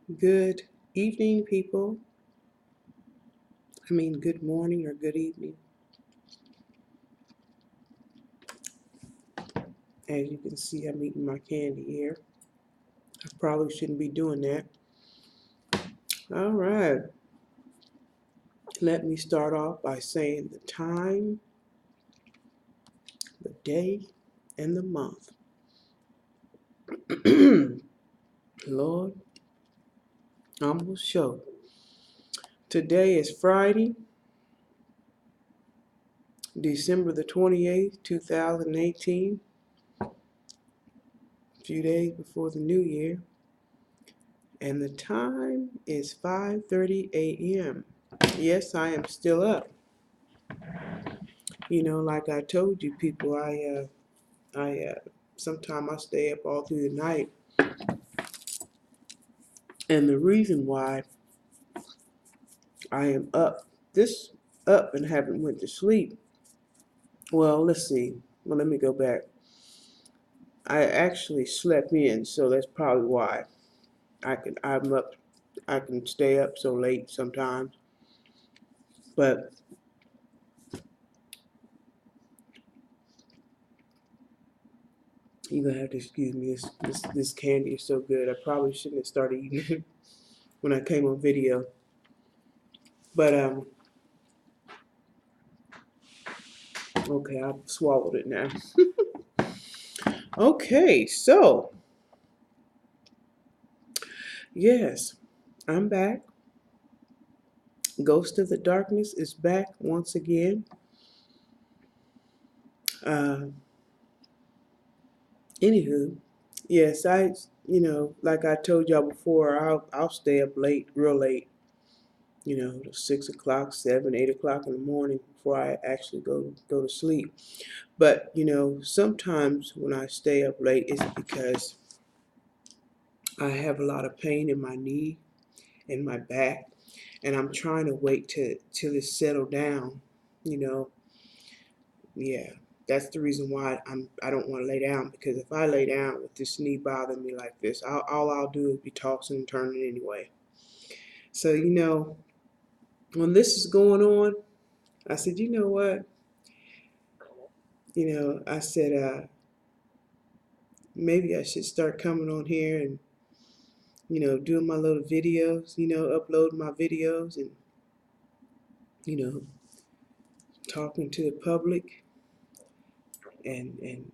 Good evening, people. Good morning or good evening. As you can see, I'm eating my candy here. I probably shouldn't be doing that. All right. Let me start off by saying the time, the day, and the month. Lord, almost show. Today is Friday, December the 28th, 2018. A few days before the new year. And the time is 5:30 a.m. Yes, I am still up. Like I told you people, I sometimes I stay up all through the night, and the reason why I am up and haven't went to sleep. Well, let's see. Well, let me go back. I actually slept in, so that's probably why I'm up. I can stay up so late sometimes, but you're gonna have to excuse me. This candy is so good. I probably shouldn't have started eating it when I came on video, but okay, I've swallowed it now. Okay, so yes, I'm back. Ghost of the Darkness is back once again. Uh, Anywho, yes, like I told y'all before, I'll stay up late, real late. 6 o'clock, 7, 8 o'clock in the morning before I actually go to sleep. But sometimes when I stay up late, it's because I have a lot of pain in my knee and my back, and I'm trying to wait till it settle down. You know, yeah, that's the reason why I don't want to lay down, because if I lay down with this knee bothering me like this, all I'll do is be tossing and turning anyway. So when this is going on, I said, you know what? I said maybe I should start coming on here and doing my little videos, uploading my videos and you know talking to the public and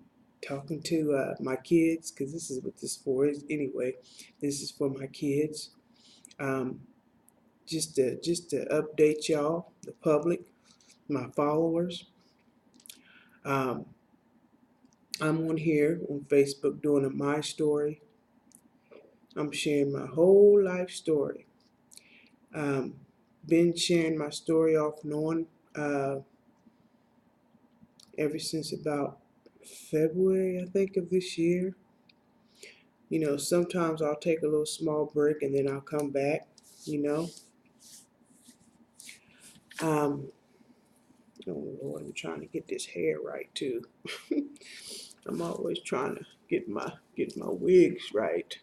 talking to my kids, because this is what this for is anyway. This is for my kids. Um, just to update y'all, the public, my followers. Um, I'm on here on Facebook doing a my story. I'm sharing my whole life story. Um, been sharing my story off and on ever since about February, I think, of this year. Sometimes I'll take a little small break and then I'll come back, you know. Um, oh Lord, I'm trying to get this hair right too. I'm always trying to get my wigs right.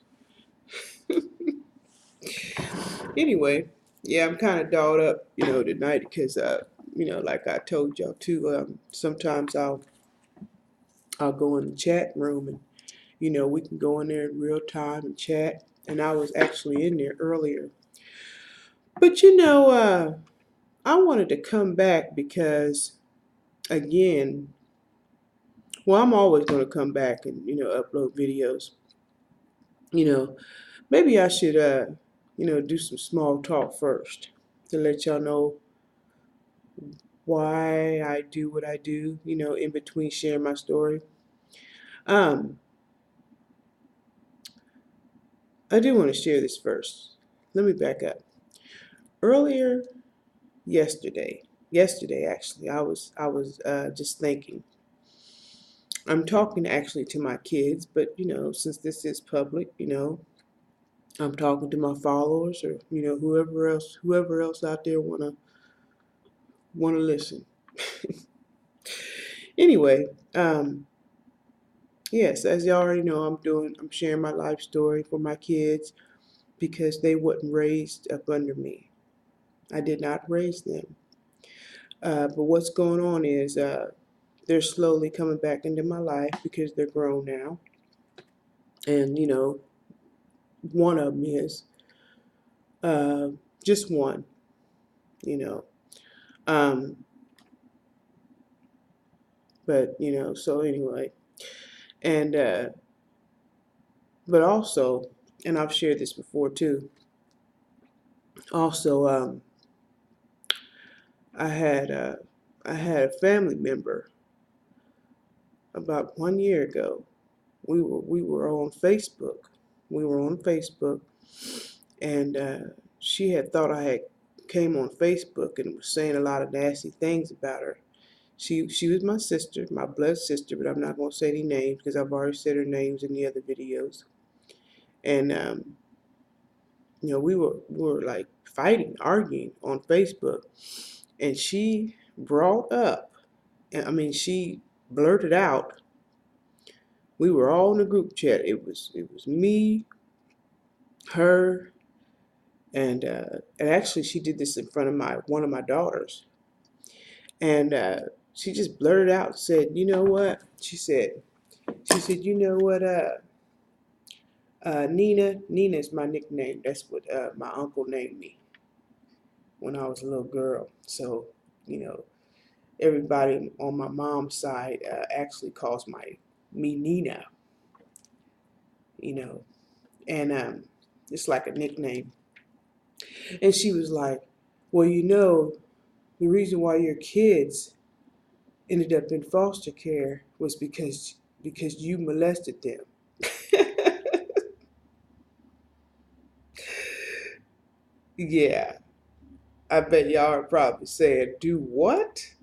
Anyway, yeah, I'm kind of dolled up, tonight because like I told y'all too. Sometimes I'll go in the chat room and we can go in there in real time and chat. And I was actually in there earlier, but I wanted to come back because again, well, I'm always going to come back and upload videos. You know, Maybe I should do some small talk first to let y'all know why I do what I do, in between sharing my story. Um, I do want to share this first. Let me back up. Earlier yesterday actually, I was just thinking. I'm talking actually to my kids, but since this is public, I'm talking to my followers or whoever else out there wanna listen. Anyway, yes, as you already know, I'm sharing my life story for my kids. because they wasn't raised up under me. I did not raise them. But what's going on is they're slowly coming back into my life because they're grown now. And, one of them is uh, just one, you know. Um, but, so anyway. And, but also, and I've shared this before too, also, I had, I had a family member about 1 year ago. We were on Facebook. We were on Facebook, and she had thought I had came on Facebook and was saying a lot of nasty things about her. She was my sister, my blood sister, but I'm not gonna say any names because I've already said her names in the other videos. And we were like fighting, arguing on Facebook, and she brought up, I mean, she blurted out. We were all in a group chat. It was me, her, and actually she did this in front of one of my daughters, and she just blurted out and said, "You know what?" She said, "You know what? Nina is my nickname. That's what my uncle named me when I was a little girl. So, you know, everybody on my mom's side actually calls me Nina. You know, and it's like a nickname." And she was like, "Well, the reason why your kids ended up in foster care was because you molested them." Yeah, I bet y'all are probably saying, "Do what?"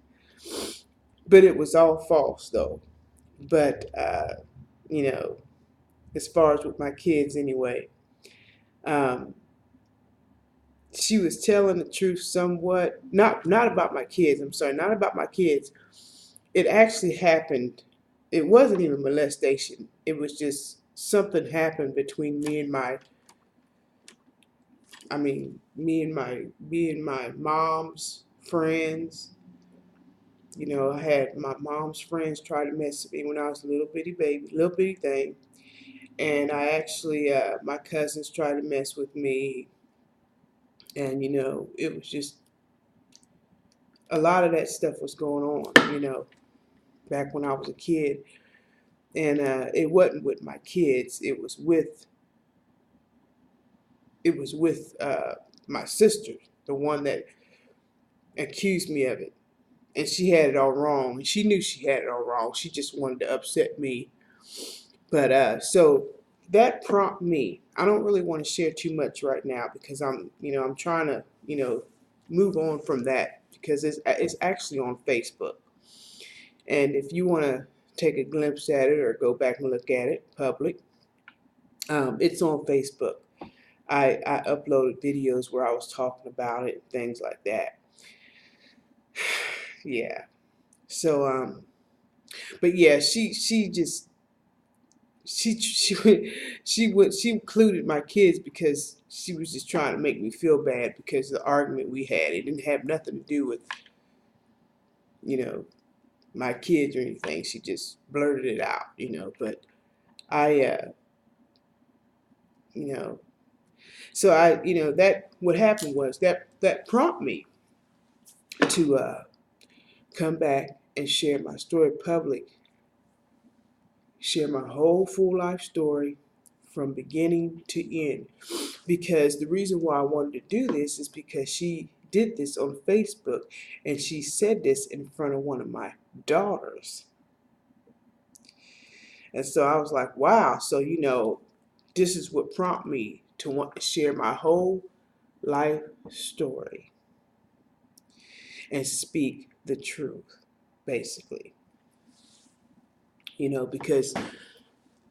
But it was all false though. But you know, as far as with my kids anyway, um, she was telling the truth somewhat. Not about my kids. I'm sorry, not about my kids. It actually happened. It wasn't even molestation. It was just something happened between me and my mom's friends. I had my mom's friends try to mess with me when I was a little bitty baby, little bitty thing. And I actually, my cousins tried to mess with me. And, it was just a lot of that stuff was going on, back when I was a kid. And it wasn't with my kids. It was with my sister, the one that accused me of it. And she had it all wrong. And she knew she had it all wrong. She just wanted to upset me. But so that prompted me. I don't really want to share too much right now because I'm trying to, move on from that because it's actually on Facebook. And if you want to take a glimpse at it or go back and look at it, public, it's on Facebook. I uploaded videos where I was talking about it and things like that. Yeah. So but yeah, she just she included my kids because she was just trying to make me feel bad because of the argument we had. It didn't have nothing to do with, you know, my kids or anything. She just blurted it out, but I you know, so that what happened was that prompted me to come back and share my story public, share my whole full life story from beginning to end. Because the reason why I wanted to do this is because she did this on Facebook and she said this in front of one of my daughters. And so I was like, wow. So, this is what prompted me to want to share my whole life story and speak the truth, basically. Because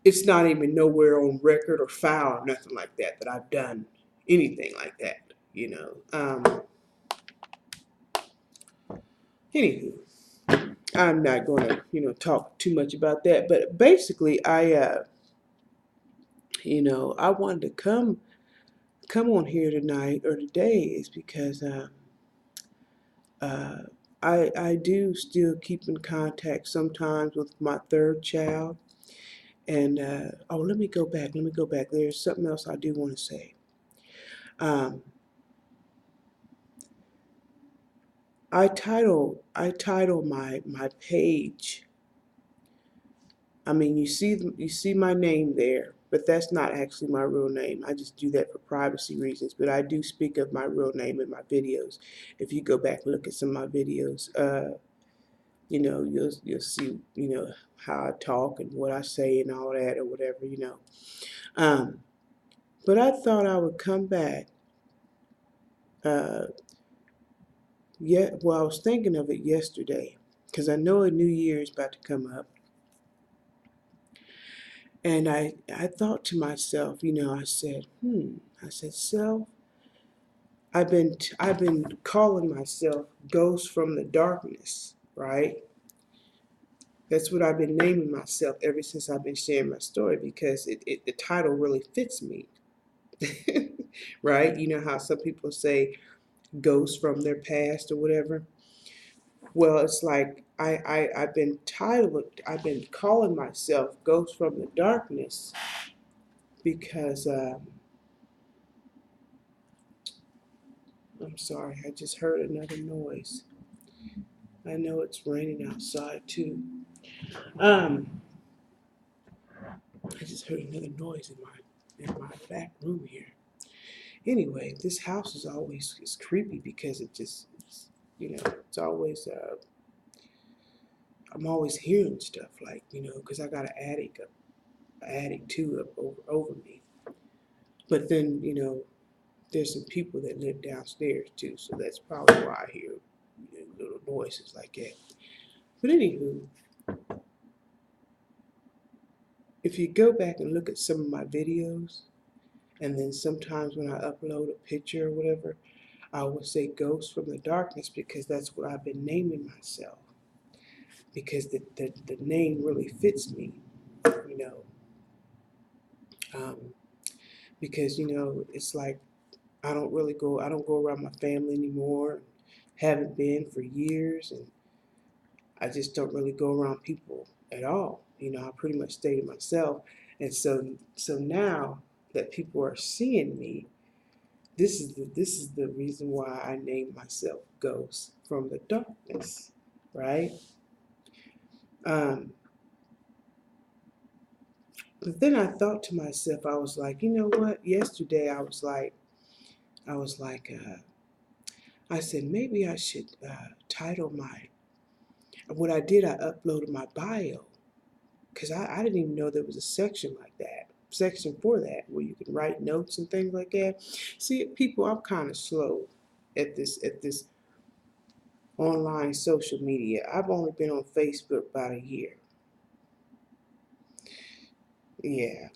it's not even nowhere on record or file or nothing like that I've done anything like that. Anywho, I'm not going to talk too much about that. But basically, I wanted to come come on here tonight or today is because I do still keep in contact sometimes with my third child. And oh, let me go back. Let me go back. There's something else I do want to say. Um, I title my page. I mean, you see my name there, but that's not actually my real name. I just do that for privacy reasons. But I do speak of my real name in my videos. If you go back and look at some of my videos, you know, you'll see, you know, how I talk and what I say and all that or whatever, you know. Um, but I thought I would come back. Yeah, well, I was thinking of it yesterday because I know a new year is about to come up. And I thought to myself, you know, I said, I said, self, I've been calling myself Ghost from the Darkness, right? That's what I've been naming myself ever since I've been sharing my story because the title really fits me, right? You know how some people say ghosts from their past or whatever. Well, it's like I've been calling myself Ghost from the Darkness because I'm sorry, I just heard another noise. I know it's raining outside too. Um, I just heard another noise in my back room here. Anyway, this house is always it's creepy because it's, you know, it's always I'm always hearing stuff like, you know, because I got an attic too up over me. But then, you know, there's some people that live downstairs too, so that's probably why I hear, you know, little noises like that. But anywho, if you go back and look at some of my videos, and then sometimes when I upload a picture or whatever, I will say Ghost from the Darkness because that's what I've been naming myself. Because the name really fits me, you know. Um, because, you know, it's like I don't go around my family anymore. Haven't been for years, and I just don't really go around people at all. You know, I pretty much stay to myself. And so now that people are seeing me, this is the reason why I named myself Ghost from the Darkness, right? Um, but then I thought to myself, I was like, you know what? Yesterday I was like, I said maybe I should title my. What I did, I uploaded my bio because I didn't even know there was a section like that, section for that, where you can write notes and things like that. See, people, I'm kind of slow at this online social media. I've only been on Facebook about a year. Yeah,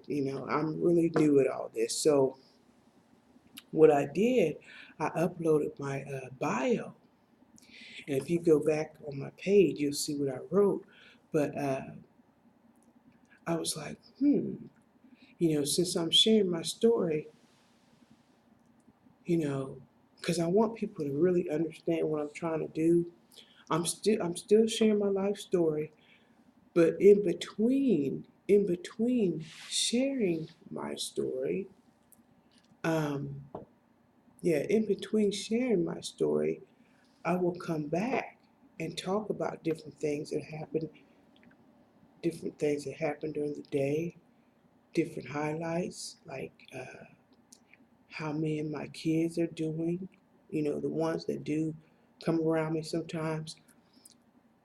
you know, I'm really new at all this. So what I did, I uploaded my bio, and if you go back on my page, you'll see what I wrote. But I was like, you know, since I'm sharing my story, you know, because I want people to really understand what I'm trying to do. I'm still sharing my life story, but in between sharing my story, um, yeah, in between sharing my story, I will come back and talk about different things that happened during the day, different highlights, like how me and my kids are doing, you know, the ones that do come around me sometimes.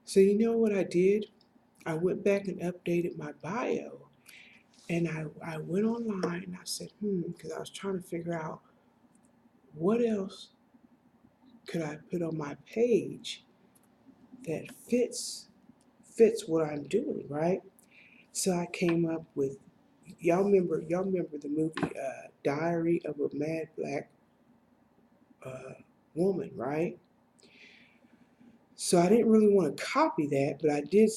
So you know what I did? I went back and updated my bio, and I went online and I said, because I was trying to figure out what else could I put on my page that fits what I'm doing, right? So I came up with y'all remember the movie Diary of a Mad Black uh, Woman, right? So I didn't really want to copy that, but I did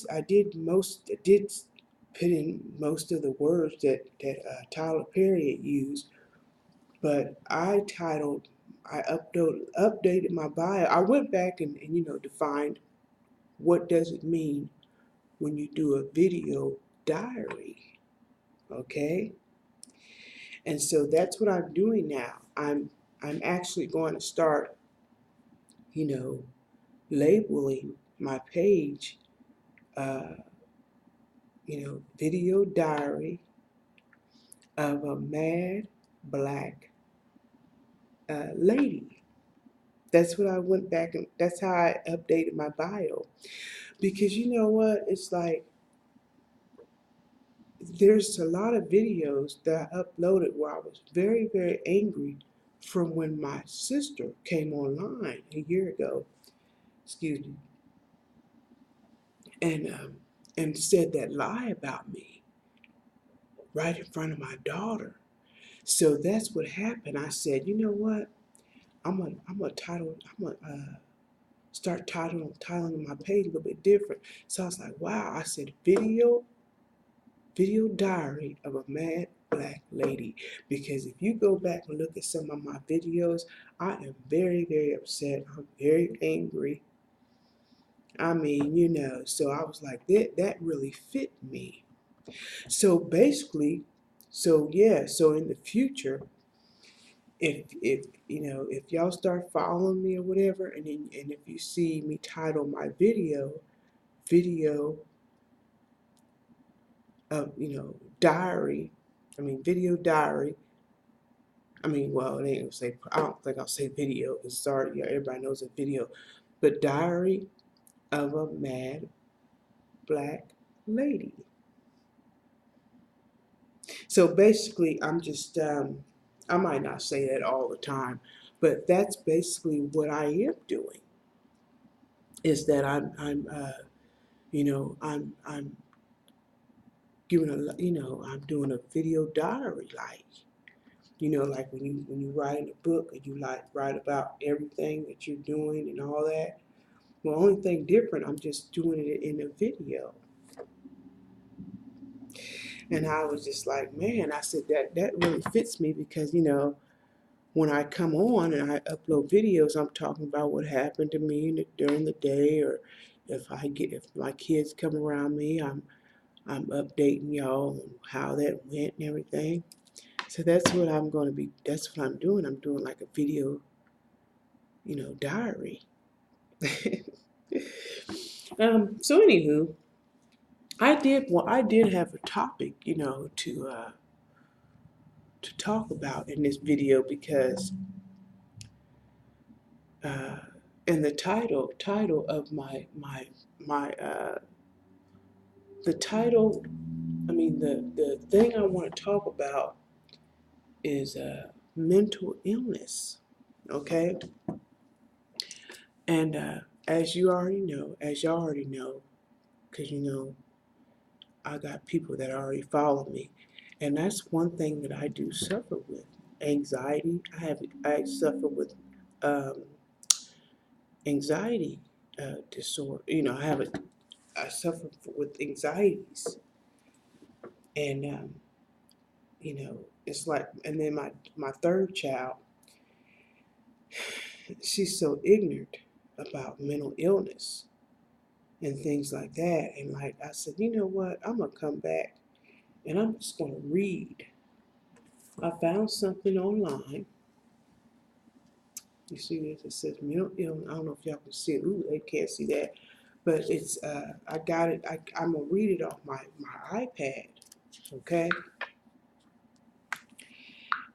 put in most of the words that Tyler Perry had used But I updated my bio. I went back and defined what does it mean when you do a video diary, okay? And so that's what I'm doing now. I'm actually going to start, you know, labeling my page, uh, video diary of a mad black lady. That's what I went back and that's how I updated my bio. Because you know what? It's like there's a lot of videos that I uploaded where I was very, very angry from when my sister came online a year ago, excuse me, and said that lie about me right in front of my daughter. So that's what happened. I said, you know what? I'm gonna start titling my page a little bit different. So I was like, wow. I said, video diary of a mad black lady. Because if you go back and look at some of my videos, I am very, very upset. I'm very angry. I mean, so I was like, that really fit me. So basically, so yeah, so in the future, if y'all start following me or whatever, and if you see me title my video of diary, video diary. Well, it ain't gonna say. I don't think I'll say video. Cause sorry, yeah, everybody knows a video, but diary of a mad black lady. So basically, I'm just I might not say that all the time, but that's basically what I am doing. Is that I'm giving I'm doing a video diary, like when you write in a book and you like write about everything that you're doing and all that. Well, only thing different, I'm just doing it in a video. And I was just like, man, I said that really fits me because when I come on and I upload videos, I'm talking about what happened to me during the day, or if my kids come around me, I'm updating y'all on how that went and everything. So that's what that's what I'm doing. I'm doing like a video, diary. So anywho, I did have a topic, to talk about in this video because uh, in the title of my the title, the thing I want to talk about is mental illness. Okay, and as y'all already know, because I got people that already follow me, and that's one thing that I do suffer with: anxiety. I suffer with um, anxiety disorder. I suffer with anxieties, and it's like, and then my third child, she's so ignorant about mental illness and things like that. And like I said, you know what? I'm gonna come back and I'm just gonna read. I found something online. You see this? It says mental illness. I don't know if y'all can see it. Ooh, they can't see that. But it's I got it. I'm gonna read it off my iPad. Okay.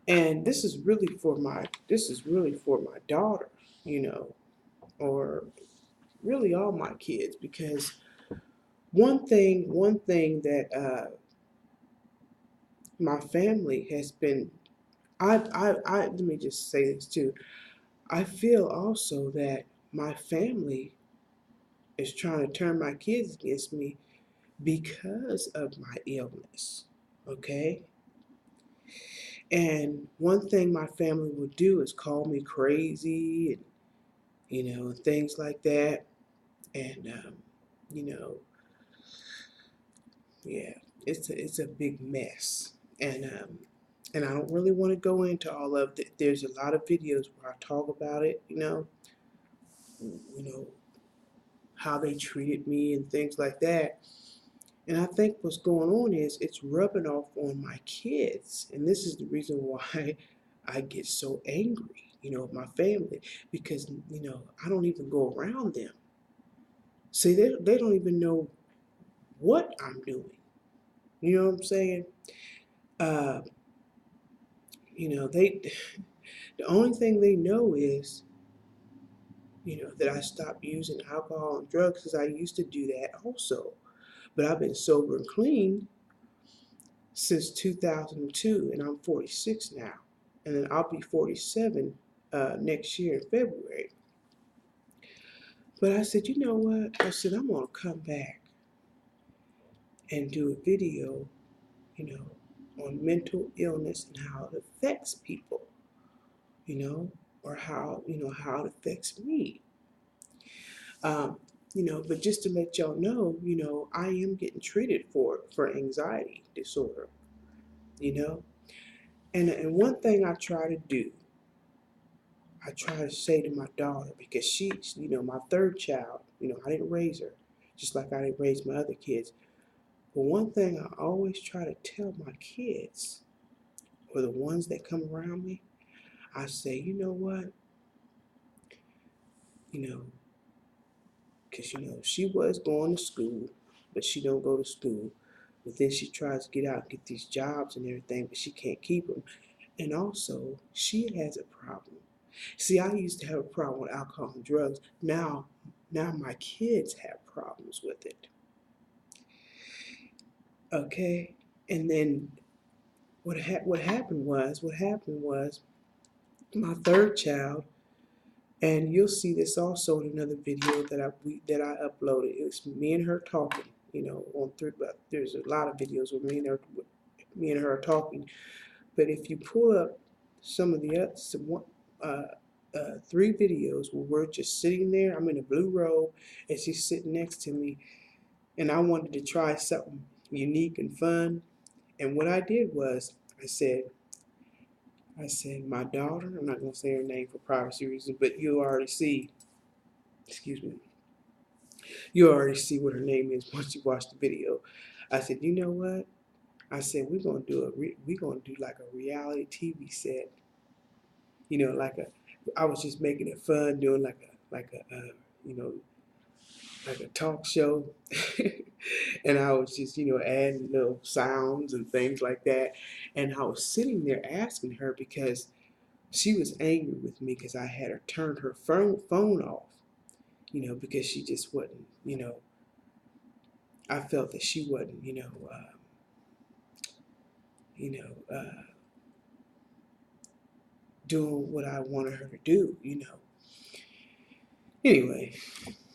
And this is really for my daughter, or really all my kids, because one thing that my family has been, let me just say this too. I feel also that my family is trying to turn my kids against me because of my illness. Okay? And one thing my family will do is call me crazy and things like that. And you know, yeah, it's a big mess. And And I don't really want to go into all of it. There's a lot of videos where I talk about it, you know, how they treated me and things like that. And I think what's going on is it's rubbing off on my kids. And this is the reason why I get so angry, at my family, because, I don't even go around them. See, they don't even know what I'm doing. You know what I'm saying? Uh, they, the only thing they know is, that I stopped using alcohol and drugs because I used to do that also. But I've been sober and clean since 2002, and I'm 46 now. And then I'll be 47 next year in February. But I said, you know what? I said, I'm going to come back and do a video, on mental illness and how it affects people, or how it affects me. But just to let y'all know, I am getting treated for anxiety disorder, you know. And one thing I try to do, I try to say to my daughter, because she's, my third child, I didn't raise her, just like I didn't raise my other kids. But one thing I always try to tell my kids, or the ones that come around me, I say, you know what, because, she was going to school, but she don't go to school. But then she tries to get out and get these jobs and everything, but she can't keep them. And also, she has a problem. See, I used to have a problem with alcohol and drugs. Now my kids have problems with it. Okay? And then what happened was my third child, and you'll see this also in another video that I uploaded. It's me and her talking, on through. But there's a lot of videos where me and her are talking. But if you pull up some of the other 3 videos where we're just sitting there, I'm in a blue robe and she's sitting next to me, and I wanted to try something unique and fun. And what I did was I said, my daughter, I'm not going to say her name for privacy reasons, but you already see, excuse me, you already see what her name is once you watch the video. I said, you know what? I said, we're going to do like a reality TV set. I was just making it fun, doing like a talk show. And I was just, adding little sounds and things like that. And I was sitting there asking her because she was angry with me because I had her turn her phone off, because she just wasn't, I felt that she wasn't, doing what I wanted her to do, Anyway,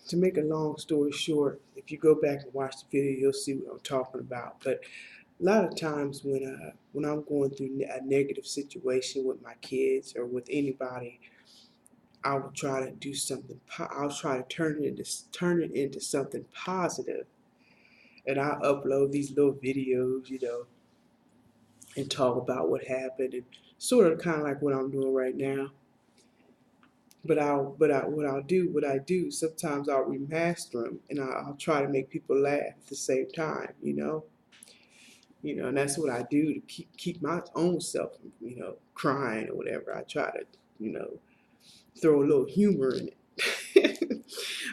to make a long story short, if you go back and watch the video, you'll see what I'm talking about. But a lot of times when I'm going through a negative situation with my kids or with anybody, I will try to do something. I'll try to turn it into something positive, and I upload these little videos, and talk about what happened, and sort of kind of like what I'm doing right now. But what I do, sometimes I'll remaster them and I'll try to make people laugh at the same time, and that's what I do to keep my own self, crying or whatever. I try to, throw a little humor in it.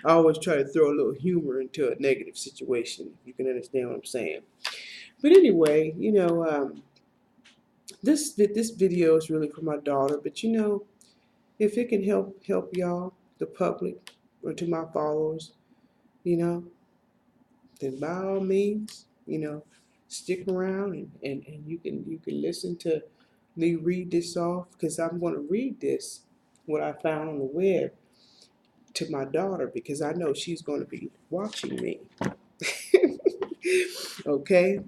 I always try to throw a little humor into a negative situation, if you can understand what I'm saying. But anyway, this video is really for my daughter, but if it can help y'all, the public, or to my followers, then by all means, stick around and you can listen to me read this off, because I'm going to read this, what I found on the web, to my daughter, because I know she's going to be watching me. Okay?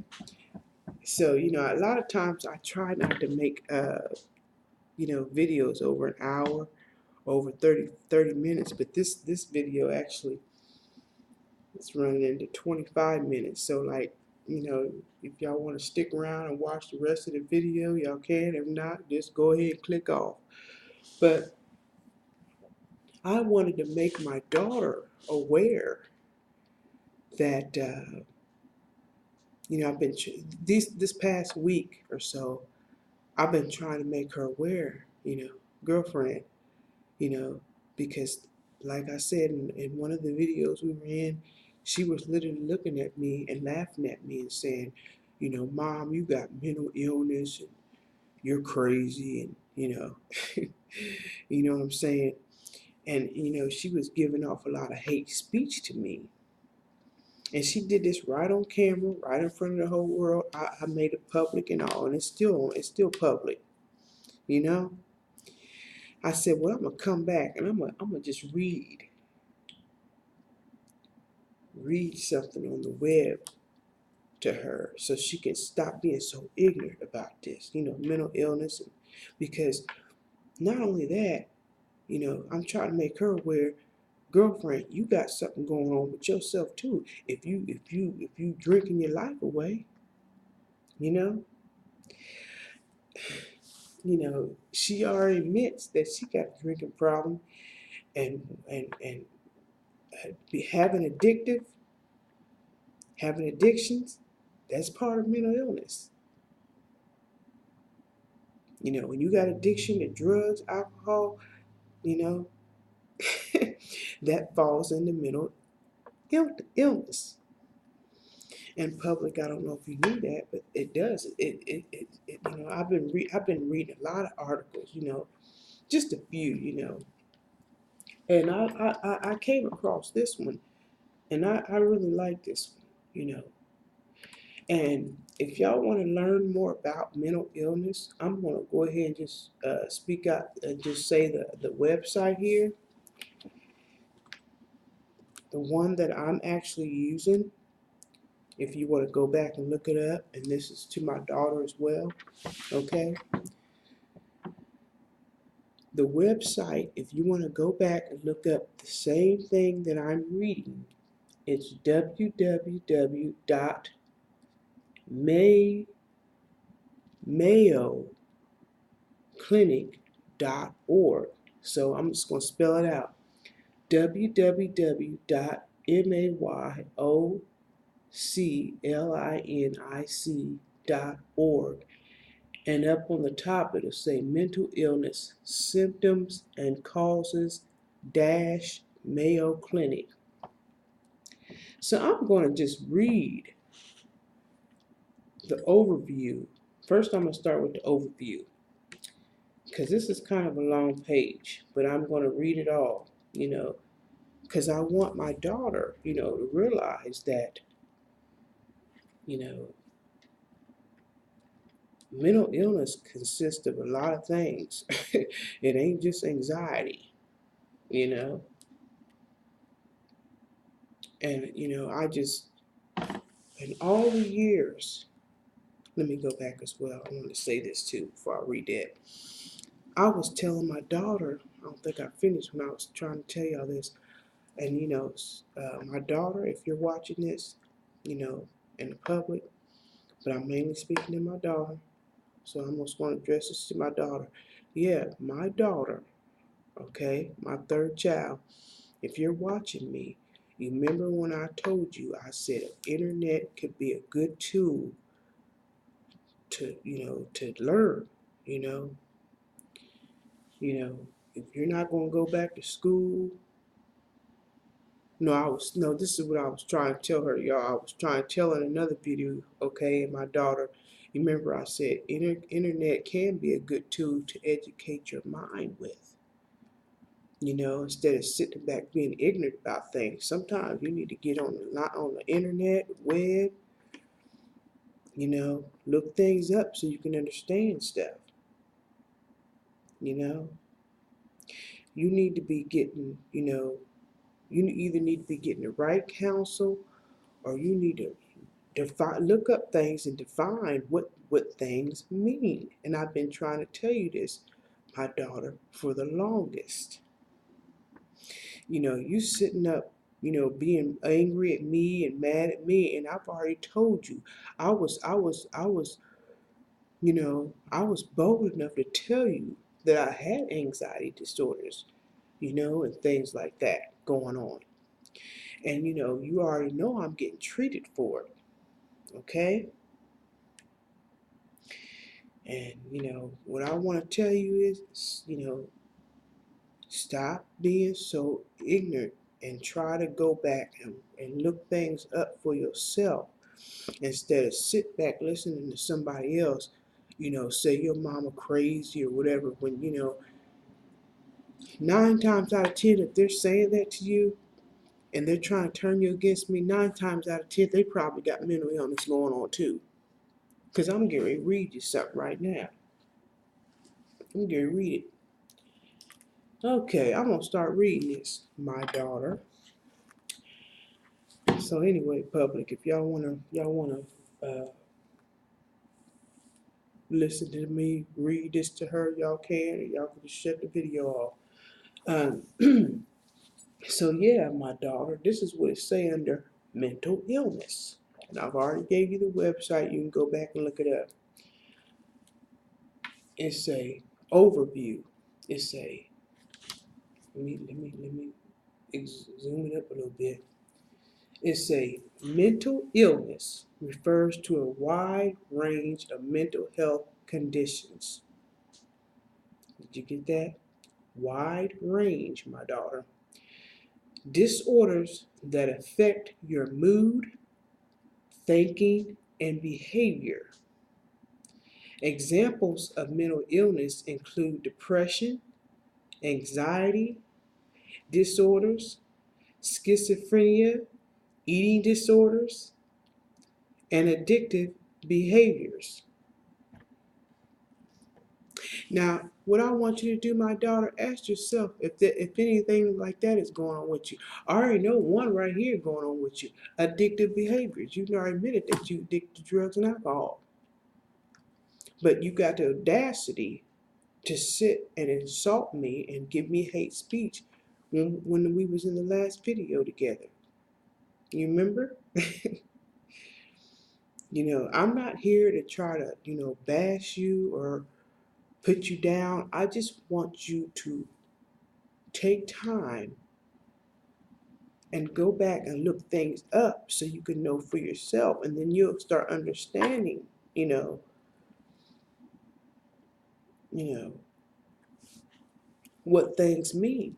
So, a lot of times I try not to make, videos over an hour, over 30 minutes, but this video actually, it's running into 25 minutes. So like, You know, if y'all want to stick around and watch the rest of the video, y'all can. If not, just go ahead and click off. But I wanted to make my daughter aware that, you know, I've been, this past week or so, I've been trying to make her aware, you know, girlfriend, you know, because like I said in one of the videos we were in, she was literally looking at me and laughing at me and saying, you know, Mom, you got mental illness and you're crazy and, you know, you know what I'm saying? And, you know, she was giving off a lot of hate speech to me. And she did this right on camera, right in front of the whole world. I made it public and all, and it's still public, you know? I said, well, I'm gonna come back and I'm gonna just read something on the web to her so she can stop being so ignorant about this, you know, mental illness. Because not only that, you know, I'm trying to make her aware, girlfriend, you got something going on with yourself too. If you drinking your life away, you know, she already admits that she got a drinking problem and be having addictions, that's part of mental illness. You know, when you got addiction to drugs, alcohol, you know, that falls into mental illness. In public, I don't know if you knew that, but it does. You know, I've been reading a lot of articles, you know, just a few, you know, and I came across this one, and I really like this one, you know. And if y'all want to learn more about mental illness, I'm going to go ahead and just speak out and just say the website here. The one that I'm actually using, if you want to go back and look it up, and this is to my daughter as well, okay? The website, if you want to go back and look up the same thing that I'm reading, it's www.mayoclinic.org. So I'm just going to spell it out. www.mayoclinic.org. And up on the top it'll say mental illness, symptoms and causes dash Mayo Clinic. So I'm going to just read the overview. First I'm going to start with the overview, because this is kind of a long page, but I'm going to read it all, you know, because I want my daughter, you know, to realize that, you know, mental illness consists of a lot of things. It ain't just anxiety, you know. And, you know, in all the years, let me go back as well. I want to say this too before I read that. I was telling my daughter, I don't think I finished when I was trying to tell y'all this. And, you know, my daughter, if you're watching this, you know, in the public, but I'm mainly speaking to my daughter, so I'm just going to address this to my daughter. Yeah, my daughter, okay, my third child, if you're watching me, you remember when I told you, I said internet could be a good tool to, you know, to learn, you know. You know, if you're not going to go back to school, no, this is what I was trying to tell her, y'all. I was trying to tell her in another video, okay, and my daughter, you remember I said internet can be a good tool to educate your mind with. You know, instead of sitting back being ignorant about things. Sometimes you need to get on the internet, web, you know, look things up so you can understand stuff. You know, you need to be getting, you know, you either need to be getting the right counsel, or you need to look up things and define what things mean. And I've been trying to tell you this, my daughter, for the longest. You know, you sitting up being angry at me and mad at me. And I've already told you, I was I was bold enough to tell you that I had anxiety disorders, and things like that going on. And you already know I'm getting treated for it, okay? And what I want to tell you is, stop being so ignorant and try to go back and look things up for yourself instead of sit back listening to somebody else, say your mama crazy or whatever, when 9 times out of 10, if they're saying that to you and they're trying to turn you against me, 9 times out of 10 they probably got mental illness going on too. Because I'm getting ready to read you something right now. I'm getting ready to read it. Okay, I'm gonna start reading this, my daughter. So anyway, public, if y'all wanna listen to me read this to her, y'all can, or y'all can just shut the video off. So yeah, my daughter, this is what it say under mental illness. And I've already gave you the website. You can go back and look it up. It's a overview. It's a let me zoom it up a little bit. It's a mental illness refers to a wide range of mental health conditions. Did you get that? Wide range, my daughter. Disorders that affect your mood, thinking, and behavior. Examples of mental illness include depression, anxiety disorders, schizophrenia, eating disorders, and addictive behaviors. Now, what I want you to do, my daughter, ask yourself if anything like that is going on with you. I already know one right here going on with you. Addictive behaviors. You've already admitted that you addicted to drugs and alcohol. But you got the audacity to sit and insult me and give me hate speech when we was in the last video together. You remember? I'm not here to try to, bash you or put you down. I just want you to take time and go back and look things up so you can know for yourself, and then you'll start understanding, you know, you know, what things mean,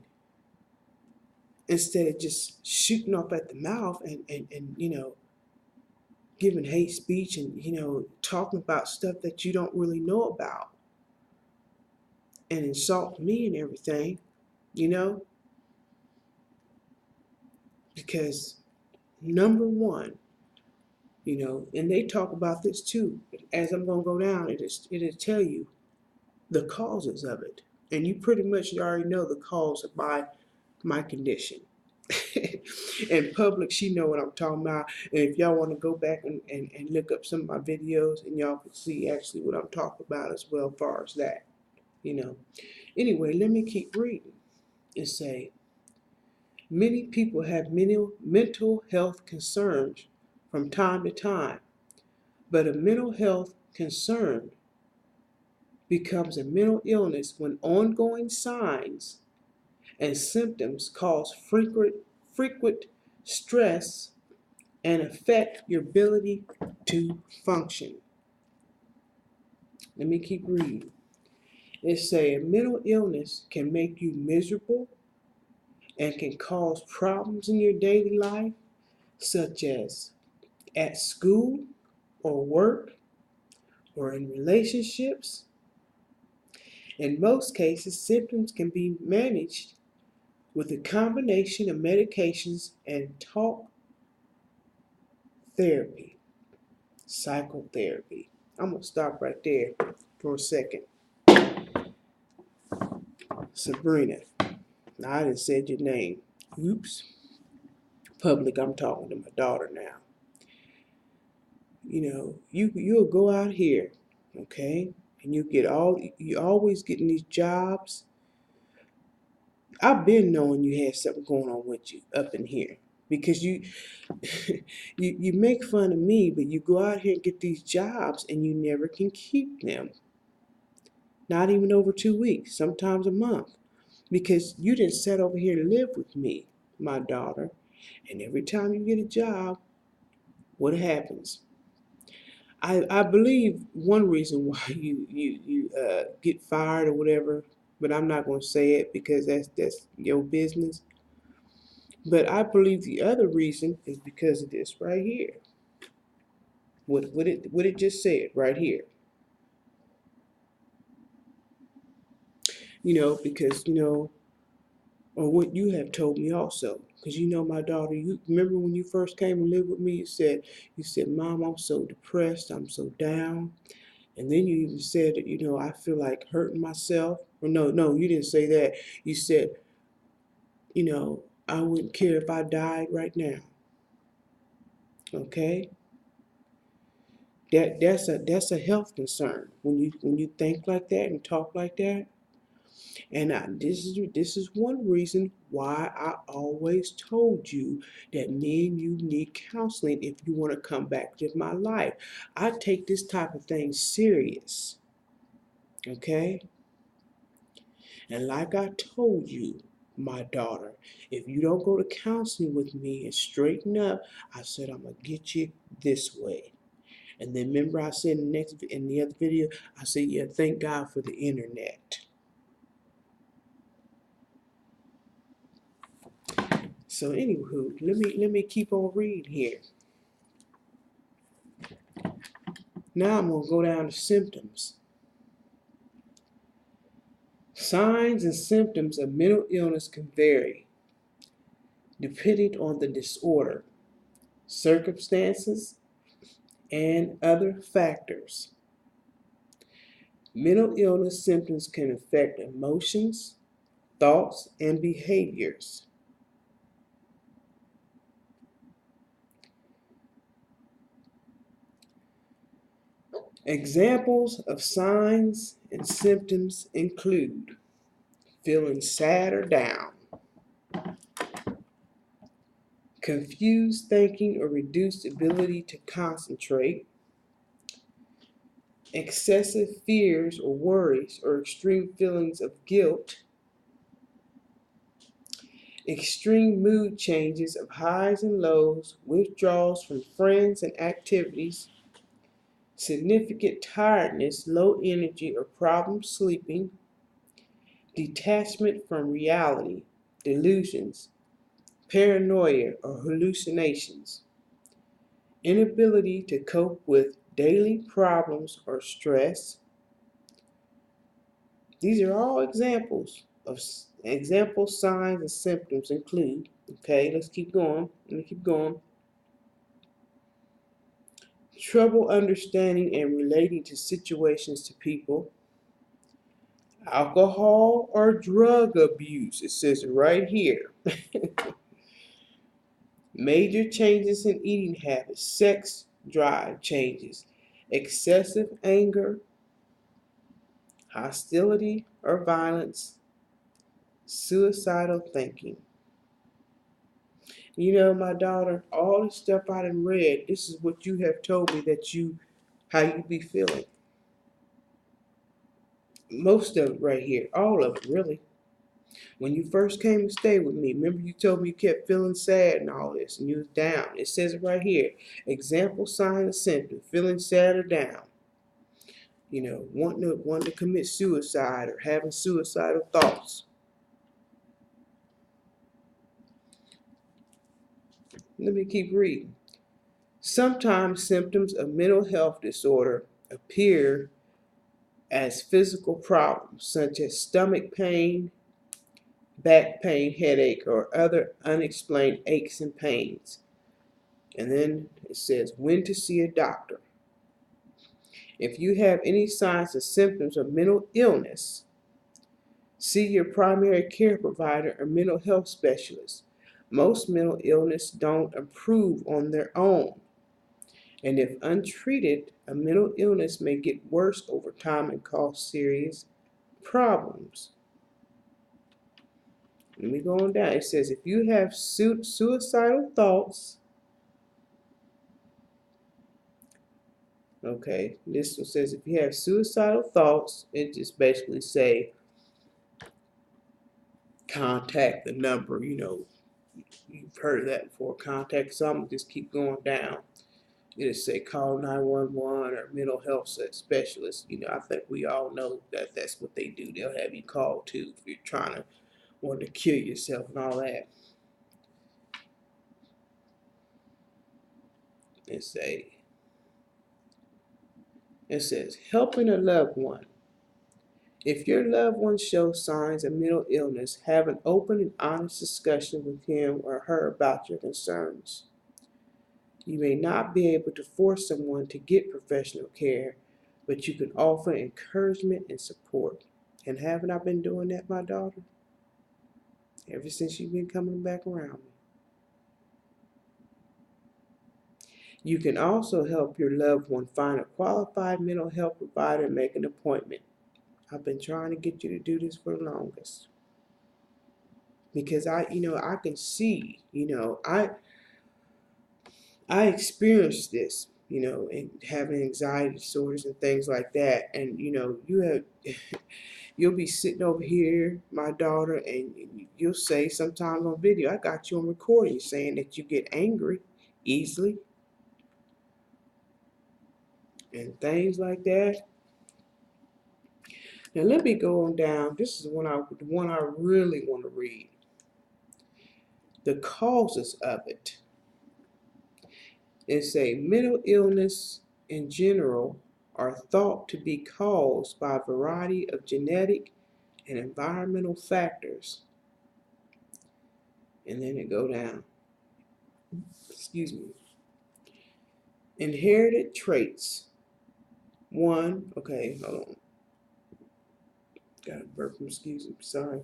instead of just shooting off at the mouth and giving hate speech and, talking about stuff that you don't really know about and insult me and everything, because number one, and they talk about this too. As I'm gonna go down, it'll tell you the causes of it, and you pretty much already know the cause of my condition. In public, she know what I'm talking about. And if y'all want to go back and look up some of my videos, and y'all can see actually what I'm talking about as well, as far as that. Anyway, let me keep reading. It say, many people have mental health concerns from time to time, but a mental health concern becomes a mental illness when ongoing signs and symptoms cause frequent stress and affect your ability to function. Let me keep reading. It say a mental illness can make you miserable and can cause problems in your daily life, such as at school or work or in relationships. In most cases, symptoms can be managed with a combination of medications and talk therapy, psychotherapy. I'm going to stop right there for a second. Sabrina, now I just said your name. Oops. Public, I'm talking to my daughter now. You'll go out here, okay, and you always getting these jobs. I've been knowing you had something going on with you up in here. because you make fun of me, but you go out here and get these jobs and you never can keep them. Not even over 2 weeks, sometimes a month. Because you didn't sit over here and live with me, my daughter. And every time you get a job, what happens? I believe one reason why you get fired or whatever, but I'm not going to say it because that's your business. But I believe the other reason is because of this right here. What it just said right here. Because or what you have told me also. Because my daughter, you remember when you first came and lived with me, you said, Mom, I'm so depressed, I'm so down. And then you even said, I feel like hurting myself. Or no, you didn't say that. You said, I wouldn't care if I died right now. Okay? That's a health concern. When you think like that and talk like that. And this is one reason why I always told you that me and you need counseling if you want to come back to my life. I take this type of thing serious. Okay? And like I told you, my daughter, if you don't go to counseling with me and straighten up, I said I'm gonna get you this way. And then remember I said in the other video, I said, yeah, thank God for the internet. So anywho, let me keep on reading here. Now I'm gonna go down to symptoms. Signs and symptoms of mental illness can vary depending on the disorder, circumstances, and other factors. Mental illness symptoms can affect emotions, thoughts, and behaviors. Examples of signs and symptoms include feeling sad or down, confused thinking or reduced ability to concentrate, excessive fears or worries or extreme feelings of guilt, extreme mood changes of highs and lows, withdrawals from friends and activities, significant tiredness, low energy or problem sleeping, detachment from reality, delusions, paranoia or hallucinations, inability to cope with daily problems or stress. These are all examples of example signs and symptoms include, okay, let's keep going. Let me keep going. Trouble understanding and relating to situations to people, alcohol or drug abuse. It says it right here. Major changes in eating habits, sex drive changes, excessive anger, hostility or violence, suicidal thinking. My daughter, all the stuff I done read, this is what you have told me how you be feeling. Most of it right here, all of it really. When you first came and stayed with me, remember you told me you kept feeling sad and all this, and you was down. It says it right here. Example, sign, and symptom, feeling sad or down. Wanting to commit suicide or having suicidal thoughts. Let me keep reading. Sometimes symptoms of mental health disorder appear as physical problems such as stomach pain, back pain, headache, or other unexplained aches and pains. And then it says when to see a doctor. If you have any signs or symptoms of mental illness, see your primary care provider or mental health specialist. Most mental illness don't improve on their own. And if untreated, a mental illness may get worse over time and cause serious problems. let me go on down. It says if you have suicidal thoughts, okay, this one says if you have suicidal thoughts, it just basically say contact the number, you've heard of that before, contact something, just keep going down. It'll say call 911 or mental health specialist. I think we all know that that's what they do. They'll have you call too if you're trying to want to kill yourself and all that. It says helping a loved one. If your loved one shows signs of mental illness, have an open and honest discussion with him or her about your concerns. You may not be able to force someone to get professional care, but you can offer encouragement and support. And haven't I been doing that, my daughter? Ever since you've been coming back around me. You can also help your loved one find a qualified mental health provider and make an appointment. I've been trying to get you to do this for the longest. Because I can see, I experienced this, and having anxiety disorders and things like that. And, you'll be sitting over here, my daughter, and you'll say sometimes on video, I got you on recording saying that you get angry easily and things like that. Now let me go on down. This is the one I really want to read. The causes of it. It's a mental illness in general are thought to be caused by a variety of genetic and environmental factors. And then it go down. Excuse me. Inherited traits. One, okay, hold on. Got a burp, excuse me, sorry.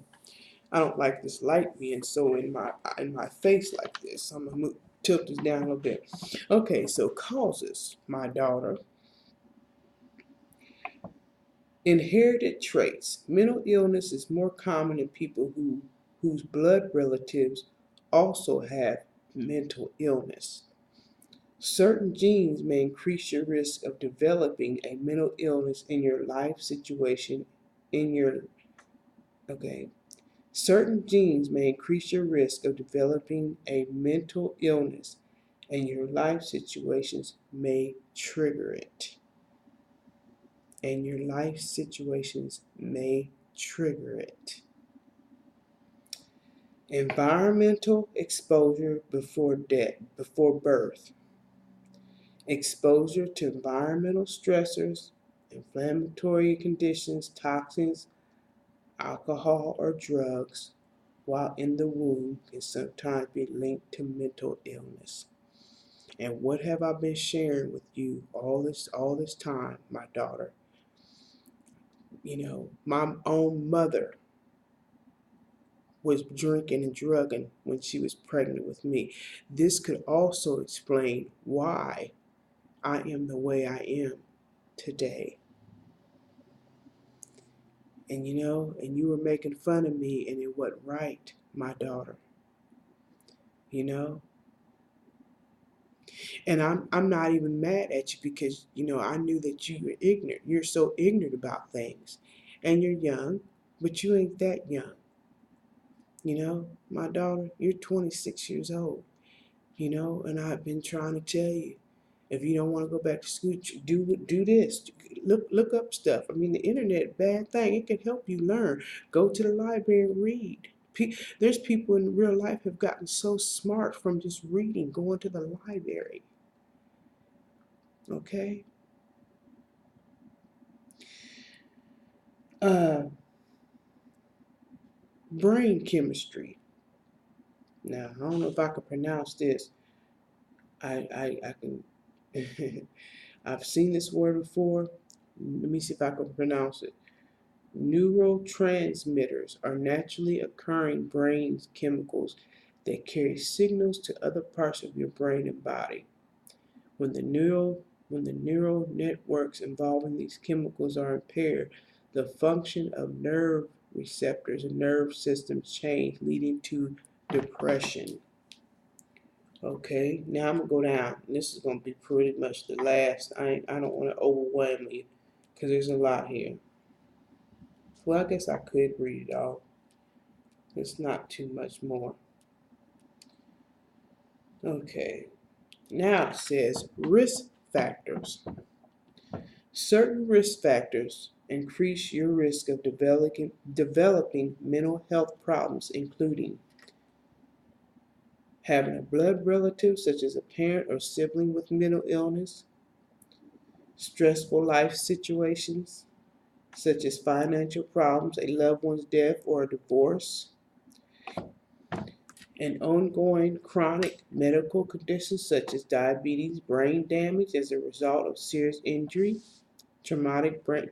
I don't like this light being so in my face like this. I'm gonna tilt this down a little bit. Okay, so causes, my daughter. Inherited traits. Mental illness is more common in people whose blood relatives also have mental illness. Certain genes may increase your risk of developing a mental illness in your life situation Certain genes may increase your risk of developing a mental illness, and your life situations may trigger it. Environmental exposure before birth. Exposure to environmental stressors, inflammatory conditions, toxins, alcohol, or drugs while in the womb can sometimes be linked to mental illness. And what have I been sharing with you all this time, my daughter? My own mother was drinking and drugging when she was pregnant with me. This could also explain why I am the way I am today. And you were making fun of me, and it wasn't right, my daughter. And I'm not even mad at you because I knew that you were ignorant. You're so ignorant about things, and you're young, but you ain't that young. My daughter, you're 26 years old. And I've been trying to tell you, if you don't want to go back to school, do this. Look up stuff. I mean, the internet, bad thing. It can help you learn. Go to the library and read. There's people in real life have gotten so smart from just reading, going to the library. Okay? Brain chemistry. Now, I don't know if I can pronounce this. I can. I've seen this word before. Let me see if I can pronounce it. Neurotransmitters are naturally occurring brain chemicals that carry signals to other parts of your brain and body. When the neural networks involving these chemicals are impaired, the function of nerve receptors and nerve systems change, leading to depression. Okay, now I'm gonna go down. This is gonna be pretty much the last. I don't want to overwhelm you because there's a lot here. Well, I guess I could read it all. It's not too much more. Okay, now it says risk factors. Certain risk factors increase your risk of developing mental health problems, including having a blood relative, such as a parent or sibling with mental illness, stressful life situations, such as financial problems, a loved one's death, or a divorce, and ongoing chronic medical conditions such as diabetes, brain damage as a result of serious injury, traumatic brain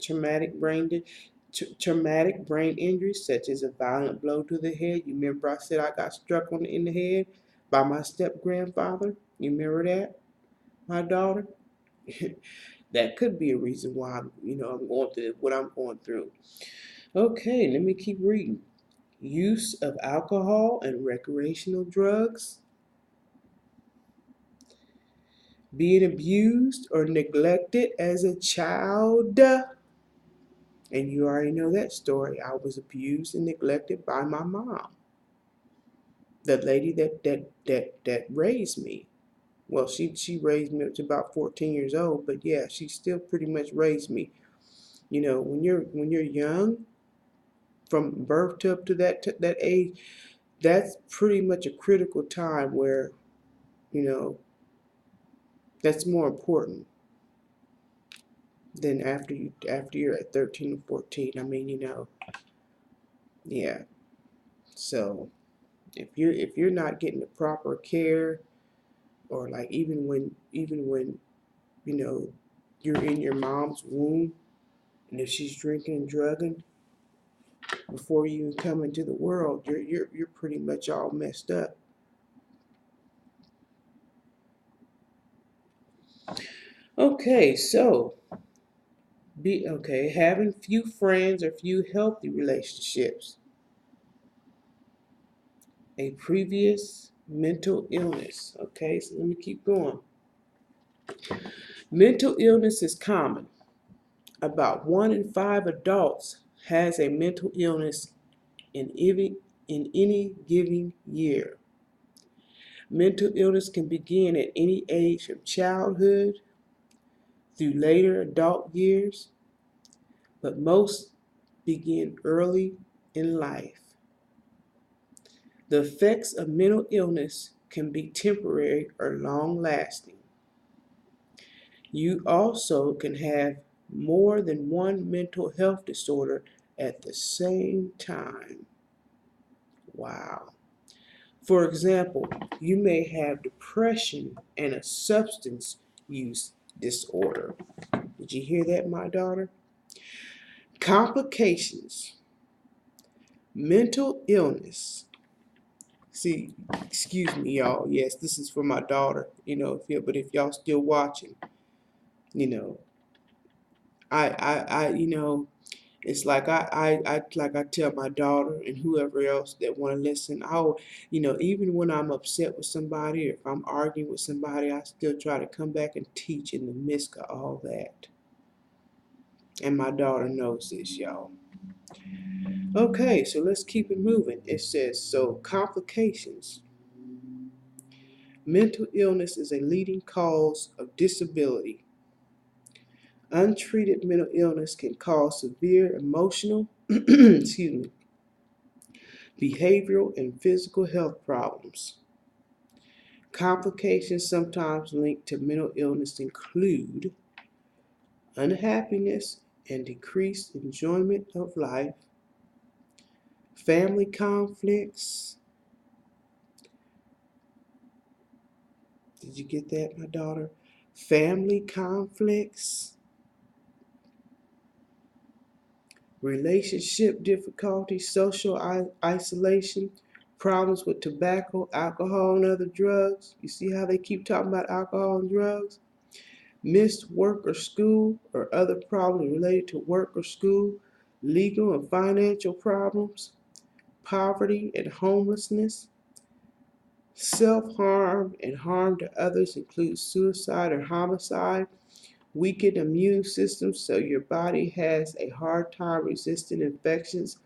injuries such as a violent blow to the head. You remember I said I got struck in the head by my step grandfather? You remember that, my daughter? That could be a reason why I'm going through what I'm going through. Okay, let me keep reading. Use of alcohol and recreational drugs, being abused or neglected as a child. And you already know that story. I was abused and neglected by my mom, the lady that raised me. Well, she raised me up to about 14 years old, but yeah, she still pretty much raised me. You know, when you're young, from birth to up to that age, that's pretty much a critical time where, you know, that's more important than after you're at 13 or 14. I mean, yeah. So if you're not getting the proper care, or like even when you're in your mom's womb, and if she's drinking and drugging before you even come into the world, you're pretty much all messed up. Okay, so having few friends or few healthy relationships, a previous mental illness. Okay, so let me keep going. Mental illness is common. About 1 in 5 adults has a mental illness in any given year. Mental illness can begin at any age from childhood through later adult years, but most begin early in life. The effects of mental illness can be temporary or long-lasting. You also can have more than one mental health disorder at the same time. Wow. For example, you may have depression and a substance use disorder. Did you hear that, my daughter? Complications. Mental illness. See, excuse me, y'all. Yes, this is for my daughter. But if y'all still watching, you know, it's like I tell my daughter and whoever else that want to listen. Even when I'm upset with somebody, or if I'm arguing with somebody, I still try to come back and teach in the midst of all that. And my daughter knows this, y'all. Okay, so let's keep it moving. It says, so complications. Mental illness is a leading cause of disability. Untreated mental illness can cause severe emotional, excuse me, behavioral and physical health problems. Complications sometimes linked to mental illness include unhappiness and decreased enjoyment of life, family conflicts. Did you get that, my daughter? Family conflicts, relationship difficulties, social isolation, problems with tobacco, alcohol, and other drugs. You see how they keep talking about alcohol and drugs? Missed work or school, or other problems related to work or school, legal and financial problems, poverty and homelessness, self-harm and harm to others includes suicide or homicide, weakened immune system so your body has a hard time resisting infections,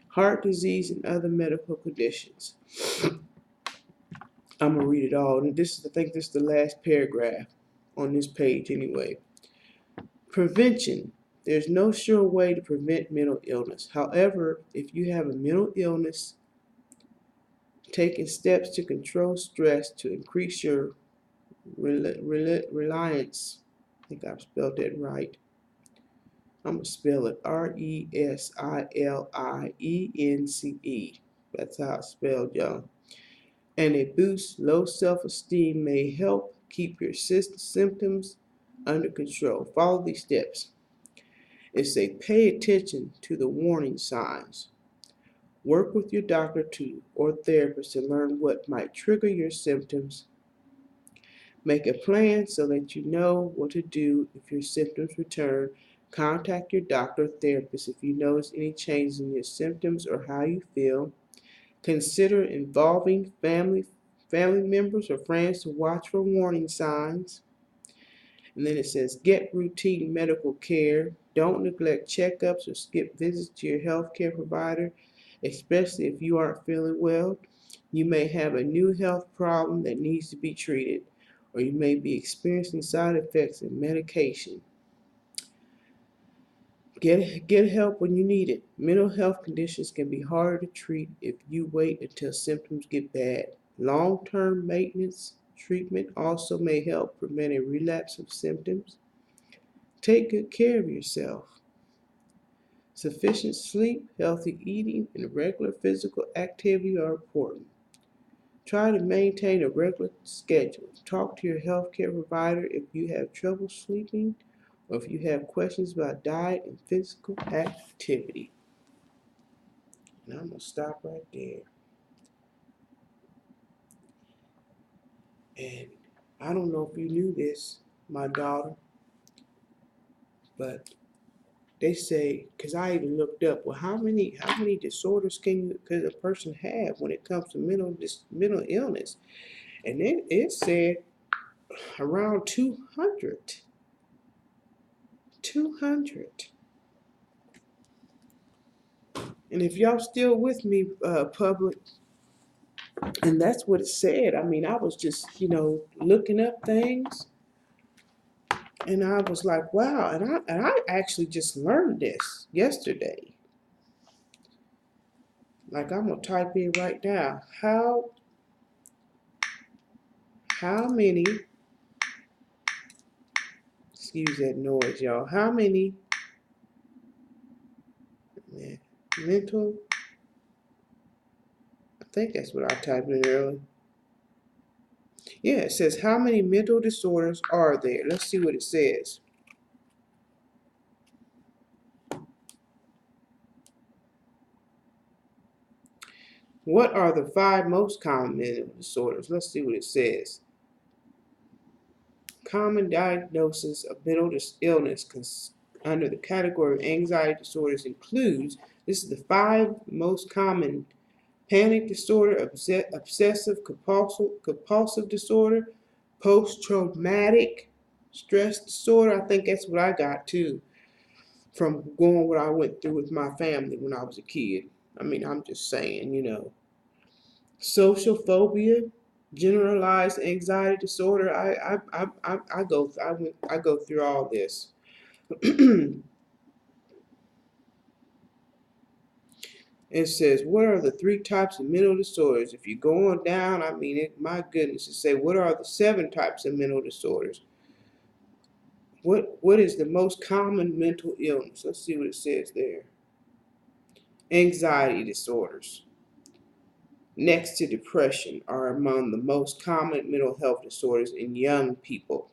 heart disease, and other medical conditions. I'm gonna read it all, and I think this is the last paragraph on this page anyway. Prevention. There's no sure way to prevent mental illness. However, if you have a mental illness, taking steps to control stress to increase your reliance. I think I've spelled that right. I'm going to spell it RESILIENCE. That's how it's spelled, y'all. And a boost low self-esteem may help keep your symptoms under control. Follow these steps. It says pay attention to the warning signs. Work with your doctor or therapist to learn what might trigger your symptoms. Make a plan so that you know what to do if your symptoms return. Contact your doctor or therapist if you notice any changes in your symptoms or how you feel. Consider involving family members or friends to watch for warning signs. And then it says get routine medical care. Don't neglect checkups or skip visits to your healthcare provider, especially if you aren't feeling well. You may have a new health problem that needs to be treated, or you may be experiencing side effects of medication. Get help when you need it. Mental health conditions can be harder to treat if you wait until symptoms get bad. Long-term maintenance treatment also may help prevent a relapse of symptoms. Take good care of yourself. Sufficient sleep, healthy eating, and regular physical activity are important. Try to maintain a regular schedule. Talk to your healthcare provider if you have trouble sleeping or if you have questions about diet and physical activity. And I'm going to stop right there. And I don't know if you knew this, my daughter, but they say, because I even looked up, well, how many disorders could a person have when it comes to mental illness? And it said around 200. 200. And if y'all still with me, public, and that's what it said. I mean, I was just, looking up things, and I was like, wow. And I actually just learned this yesterday. Like, I'm gonna type in right now. How many? Excuse that noise, y'all. How many mental? I think that's what I typed in earlier. Yeah, it says how many mental disorders are there? Let's see what it says. What are the 5 most common mental disorders? Let's see what it says. Common diagnosis of mental illness under the category of anxiety disorders includes, this is the 5 most common: panic disorder, obsessive compulsive disorder, post-traumatic stress disorder. I think that's what I got too from going what I went through with my family when I was a kid. I mean, I'm just saying. Social phobia, generalized anxiety disorder. I go through all this. It says, what are the 3 types of mental disorders? If you go on down, I mean, my goodness, it say, what are the 7 types of mental disorders? What is the most common mental illness? Let's see what it says there. Anxiety disorders, next to depression, are among the most common mental health disorders in young people.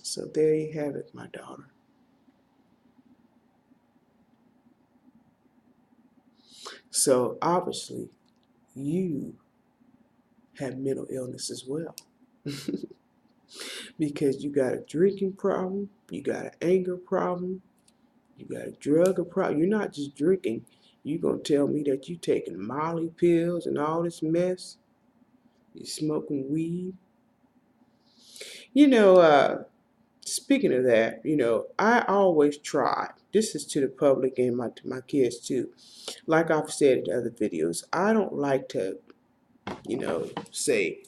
So there you have it, my daughter. So obviously you have mental illness as well. Because you got a drinking problem, you got an anger problem, you got a drug problem. You're not just drinking. You gonna tell me that you taking Molly pills and all this mess? You smoking weed? You know, speaking of that, I always try. This is to the public and to my kids too. Like I've said in other videos, I don't like to, say,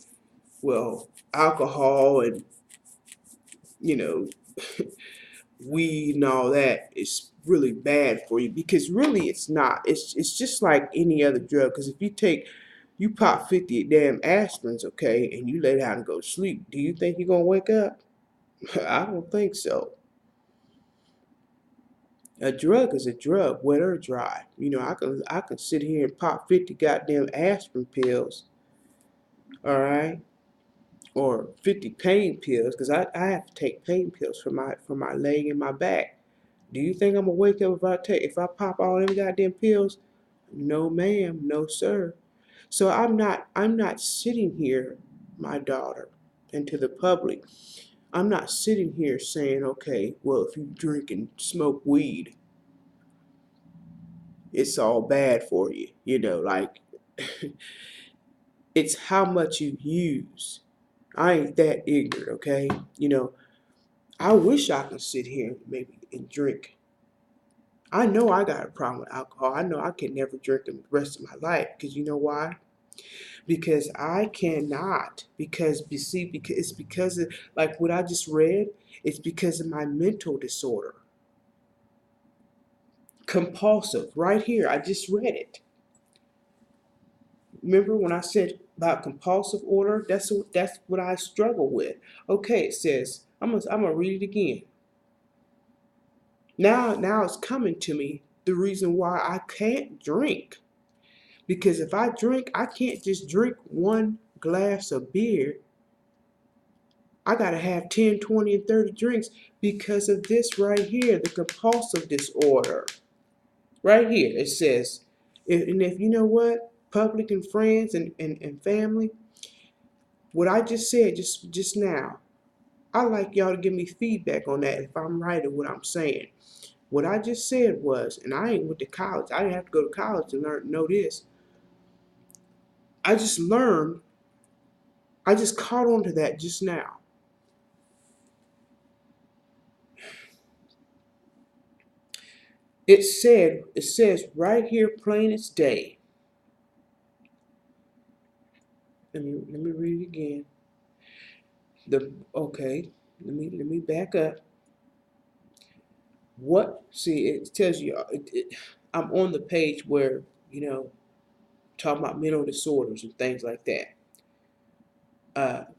well, alcohol and, you know, weed and all that is really bad for you, because really it's not. It's just like any other drug. Because if you pop 50 damn aspirins, okay, and you lay down and go to sleep, do you think you're gonna wake up? I don't think so. A drug is a drug, wet or dry. I can sit here and pop 50 goddamn aspirin pills, all right, or 50 pain pills, because I have to take pain pills for my leg and my back. Do you think I'm gonna wake up if I pop all them goddamn pills? No, ma'am, no, sir. So I'm not sitting here, my daughter, and to the public, I'm not sitting here saying, okay, well, if you drink and smoke weed, it's all bad for you. Like, it's how much you use. I ain't that ignorant, okay? I wish I could sit here maybe and drink. I know I got a problem with alcohol. I know I can never drink the rest of my life. Because you know why? Because I cannot. Because, you see, because it's because of, like what I just read, it's because of my mental disorder. Compulsive, right here. I just read it. Remember when I said about compulsive order? That's what I struggle with. Okay, it says, I'm gonna read it again. Now it's coming to me, the reason why I can't drink. Because if I drink, I can't just drink one glass of beer. I gotta have 10, 20, and 30 drinks because of this right here, the compulsive disorder. Right here, it says, and if you know what, public and friends and family, what I just said just now, I like y'all to give me feedback on that if I'm right in what I'm saying. What I just said was, and I ain't went to college. I didn't have to go to college to know this. I just learned, I just caught on to that just now. It says right here, plain as day. Let me read it again. Okay, let me back up. See, it tells you, I'm on the page where, talking about mental disorders and things like that.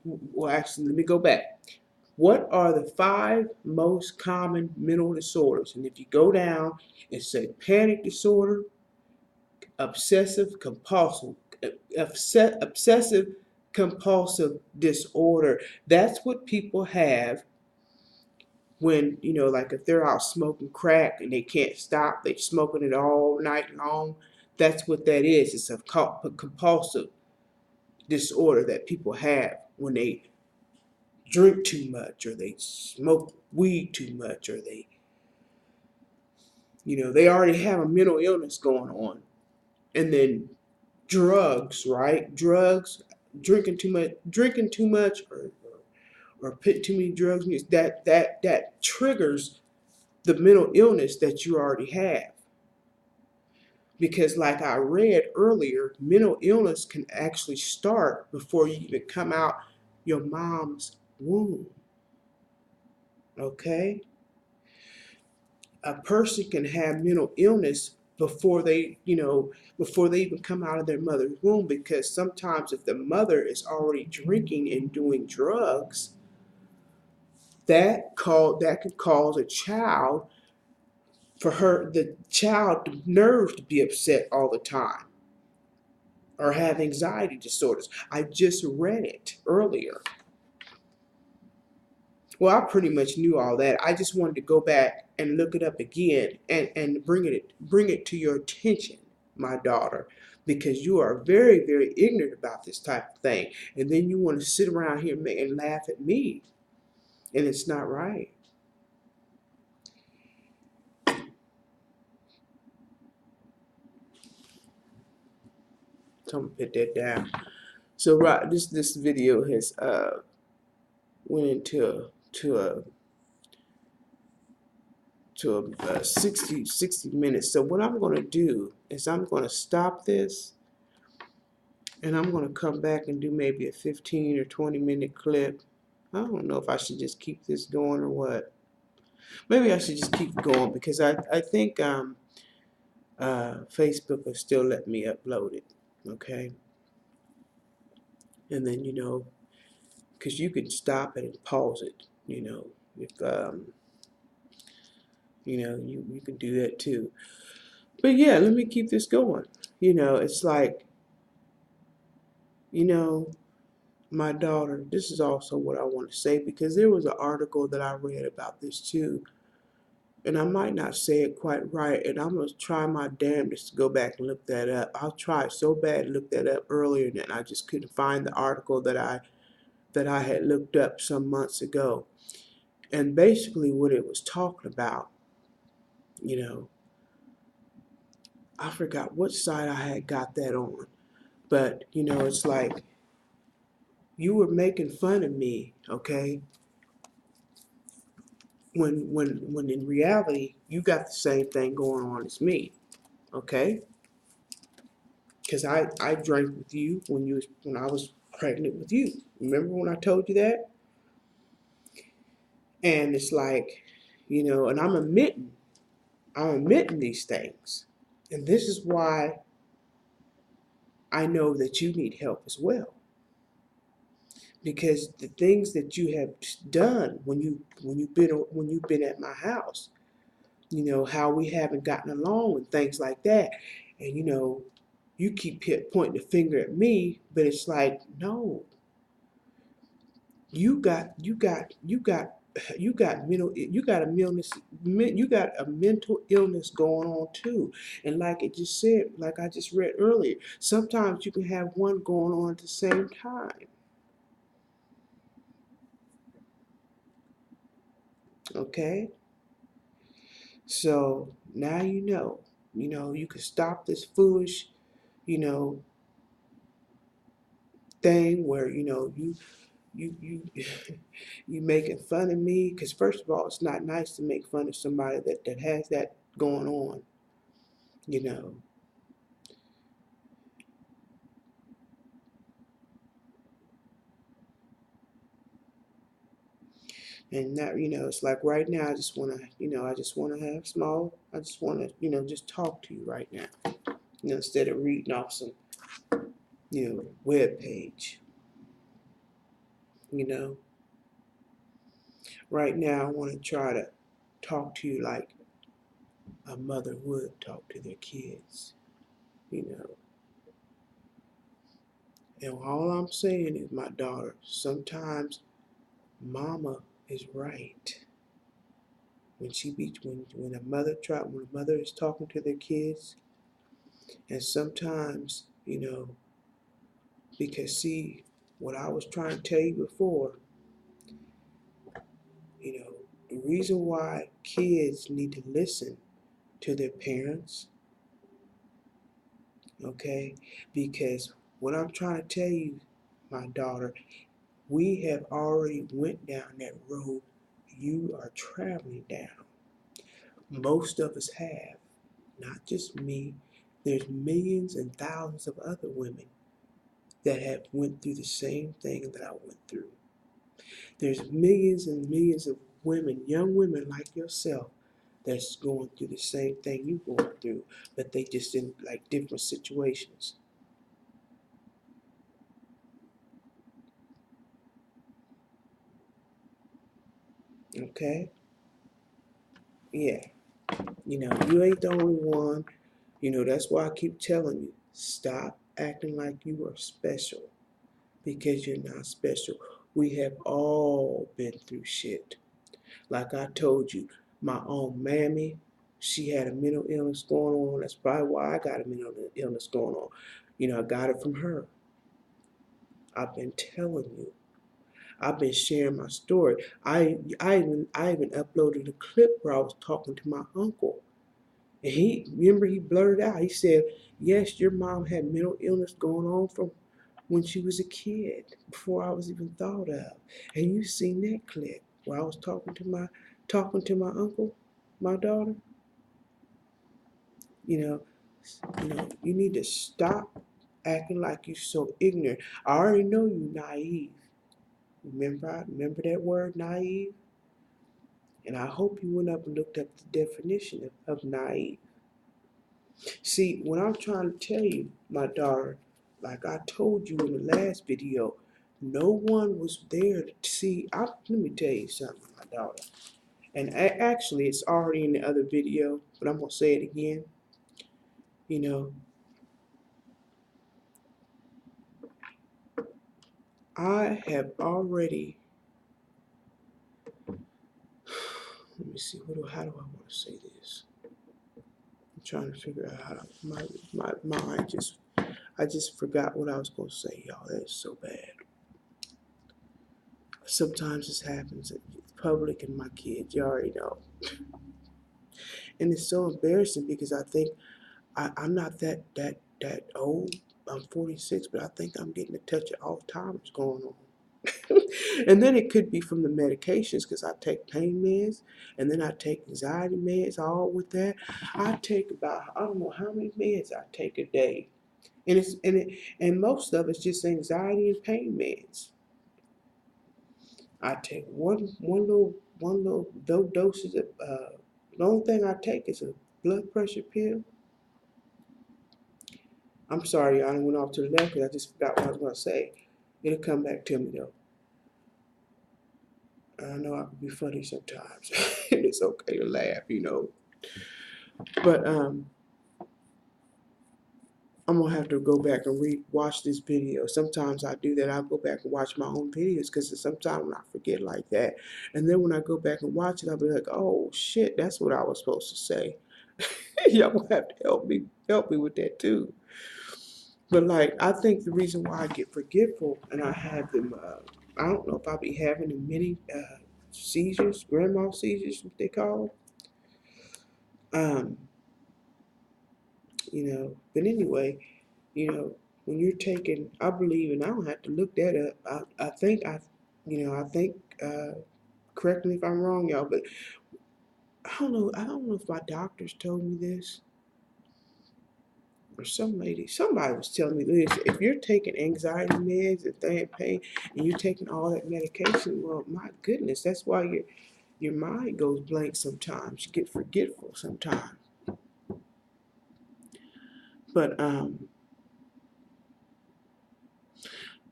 Well, actually, let me go back. What are the 5 most common mental disorders? And if you go down, it says panic disorder, obsessive compulsive, obsessive compulsive disorder. That's what people have when, like if they're out smoking crack and they can't stop, they're smoking it all night long. That's what that is. It's a compulsive disorder that people have when they drink too much, or they smoke weed too much, or they already have a mental illness going on. And then drugs, right? Drugs, drinking too much, or putting too many drugs in, that triggers the mental illness that you already have. Because like I read earlier, mental illness can actually start before you even come out your mom's womb. Okay? A person can have mental illness before they even come out of their mother's womb, because sometimes if the mother is already drinking and doing drugs, that could cause a child, the child nerves to be upset all the time, or have anxiety disorders. I just read it earlier. Well, I pretty much knew all that. I just wanted to go back and look it up again and bring it to your attention. my daughter, because you are very, very ignorant about this type of thing. And then you want to sit around here and laugh at me. And it's not right. So I'm gonna put that down. So right, this video has went into a 60 minutes. So what I'm going to do is I'm going to stop this, and I'm going to come back and do maybe a 15 or 20-minute clip. I don't know if I should just keep this going or what. Maybe I should just keep going, because I think Facebook will still let me upload it. Okay. And then, because you can stop it and pause it, if you can do that too. But yeah, let me keep this going. It's like, my daughter, this is also what I want to say, because there was an article that I read about this too, and I might not say it quite right, and I'm going to try my damnedest to go back and look that up. I'll try so bad to look that up earlier, and I just couldn't find the article that I had looked up some months ago. And basically what it was talking about, I forgot what side I had got that on, but it's like, you were making fun of me, okay? When in reality you got the same thing going on as me, okay? Because I drank with you when I was pregnant with you. Remember when I told you that? And it's like, and I'm admitting these things. And this is why I know that you need help as well. Because the things that you have done when you've been at my house, how we haven't gotten along and things like that. And you keep pointing the finger at me, but it's like, no, you got a mental illness going on too. And like I just read earlier, sometimes you can have one going on at the same time. Okay? So now you can stop this foolish, you know, thing where you you making fun of me, because first of all, it's not nice to make fun of somebody that has that going on, you know. And that, it's like right now I just wanna, just talk to you right now, instead of reading off some, web page, you know. Right now I wanna try to talk to you like a mother would talk to their kids, you know. And all I'm saying is, my daughter, sometimes mama is right. When a mother is talking to their kids, and sometimes, because see, what I was trying to tell you before, the reason why kids need to listen to their parents, okay, because what I'm trying to tell you, my daughter, we have already went down that road you are traveling down. Most of us have, not just me. There's millions and thousands of other women that have went through the same thing that I went through. There's millions and millions of women, young women like yourself, that's going through the same thing you're going through, but they just in like different situations. Okay? Yeah. You ain't the only one. That's why I keep telling you, stop acting like you are special, because you're not special. We have all been through shit. Like I told you, my own mammy, She had a mental illness going on. That's probably why I got a mental illness going on. I got it from her. I've been telling you. I've been sharing my story. I even uploaded a clip where I was talking to my uncle. And he blurted out, he said, yes, your mom had mental illness going on from when she was a kid, before I was even thought of. And you seen that clip where I was talking to my uncle, my daughter. You know, you need to stop acting like you're so ignorant. I already know you naive. Remember that word, naive? And I hope you went up and looked up the definition of naive. See, what I'm trying to tell you, my daughter, like I told you in the last video, no one was there to see. Let me tell you something, my daughter. And actually, it's already in the other video, but I'm going to say it again. I have already, let me see, how do I want to say this? I'm trying to figure out how to, my mind I just forgot what I was going to say, y'all. That is so bad. Sometimes this happens in public and my kids, you already know. And it's so embarrassing because I think I'm not that old. I'm 46, but I think I'm getting a touch of Alzheimer's going on. And then it could be from the medications because I take pain meds and then I take anxiety meds all with that. I take about, I don't know how many meds I take a day. And most of it's just anxiety and pain meds. I take one little dosage of the only thing I take is a blood pressure pill. I'm sorry, I went off to the left because I just forgot what I was going to say. It'll come back to me though. I know I can be funny sometimes. And it's okay to laugh. But I'm gonna have to go back and watch this video. Sometimes I do that. I'll go back and watch my own videos because sometimes I forget like that. And then when I go back and watch it, I'll be like, oh shit, that's what I was supposed to say. Y'all gonna have to help me with that too. But like, I think the reason why I get forgetful and I have them, I don't know if I'll be having the mini seizures, grandma seizures, what they call them. But anyway, when you're taking, I believe, and I don't have to look that up. I think correct me if I'm wrong, y'all, but I don't know. I don't know if my doctors told me this or somebody was telling me this. If you're taking anxiety meds and pain, and you're taking all that medication, well, my goodness, that's why your mind goes blank sometimes. You get forgetful sometimes. But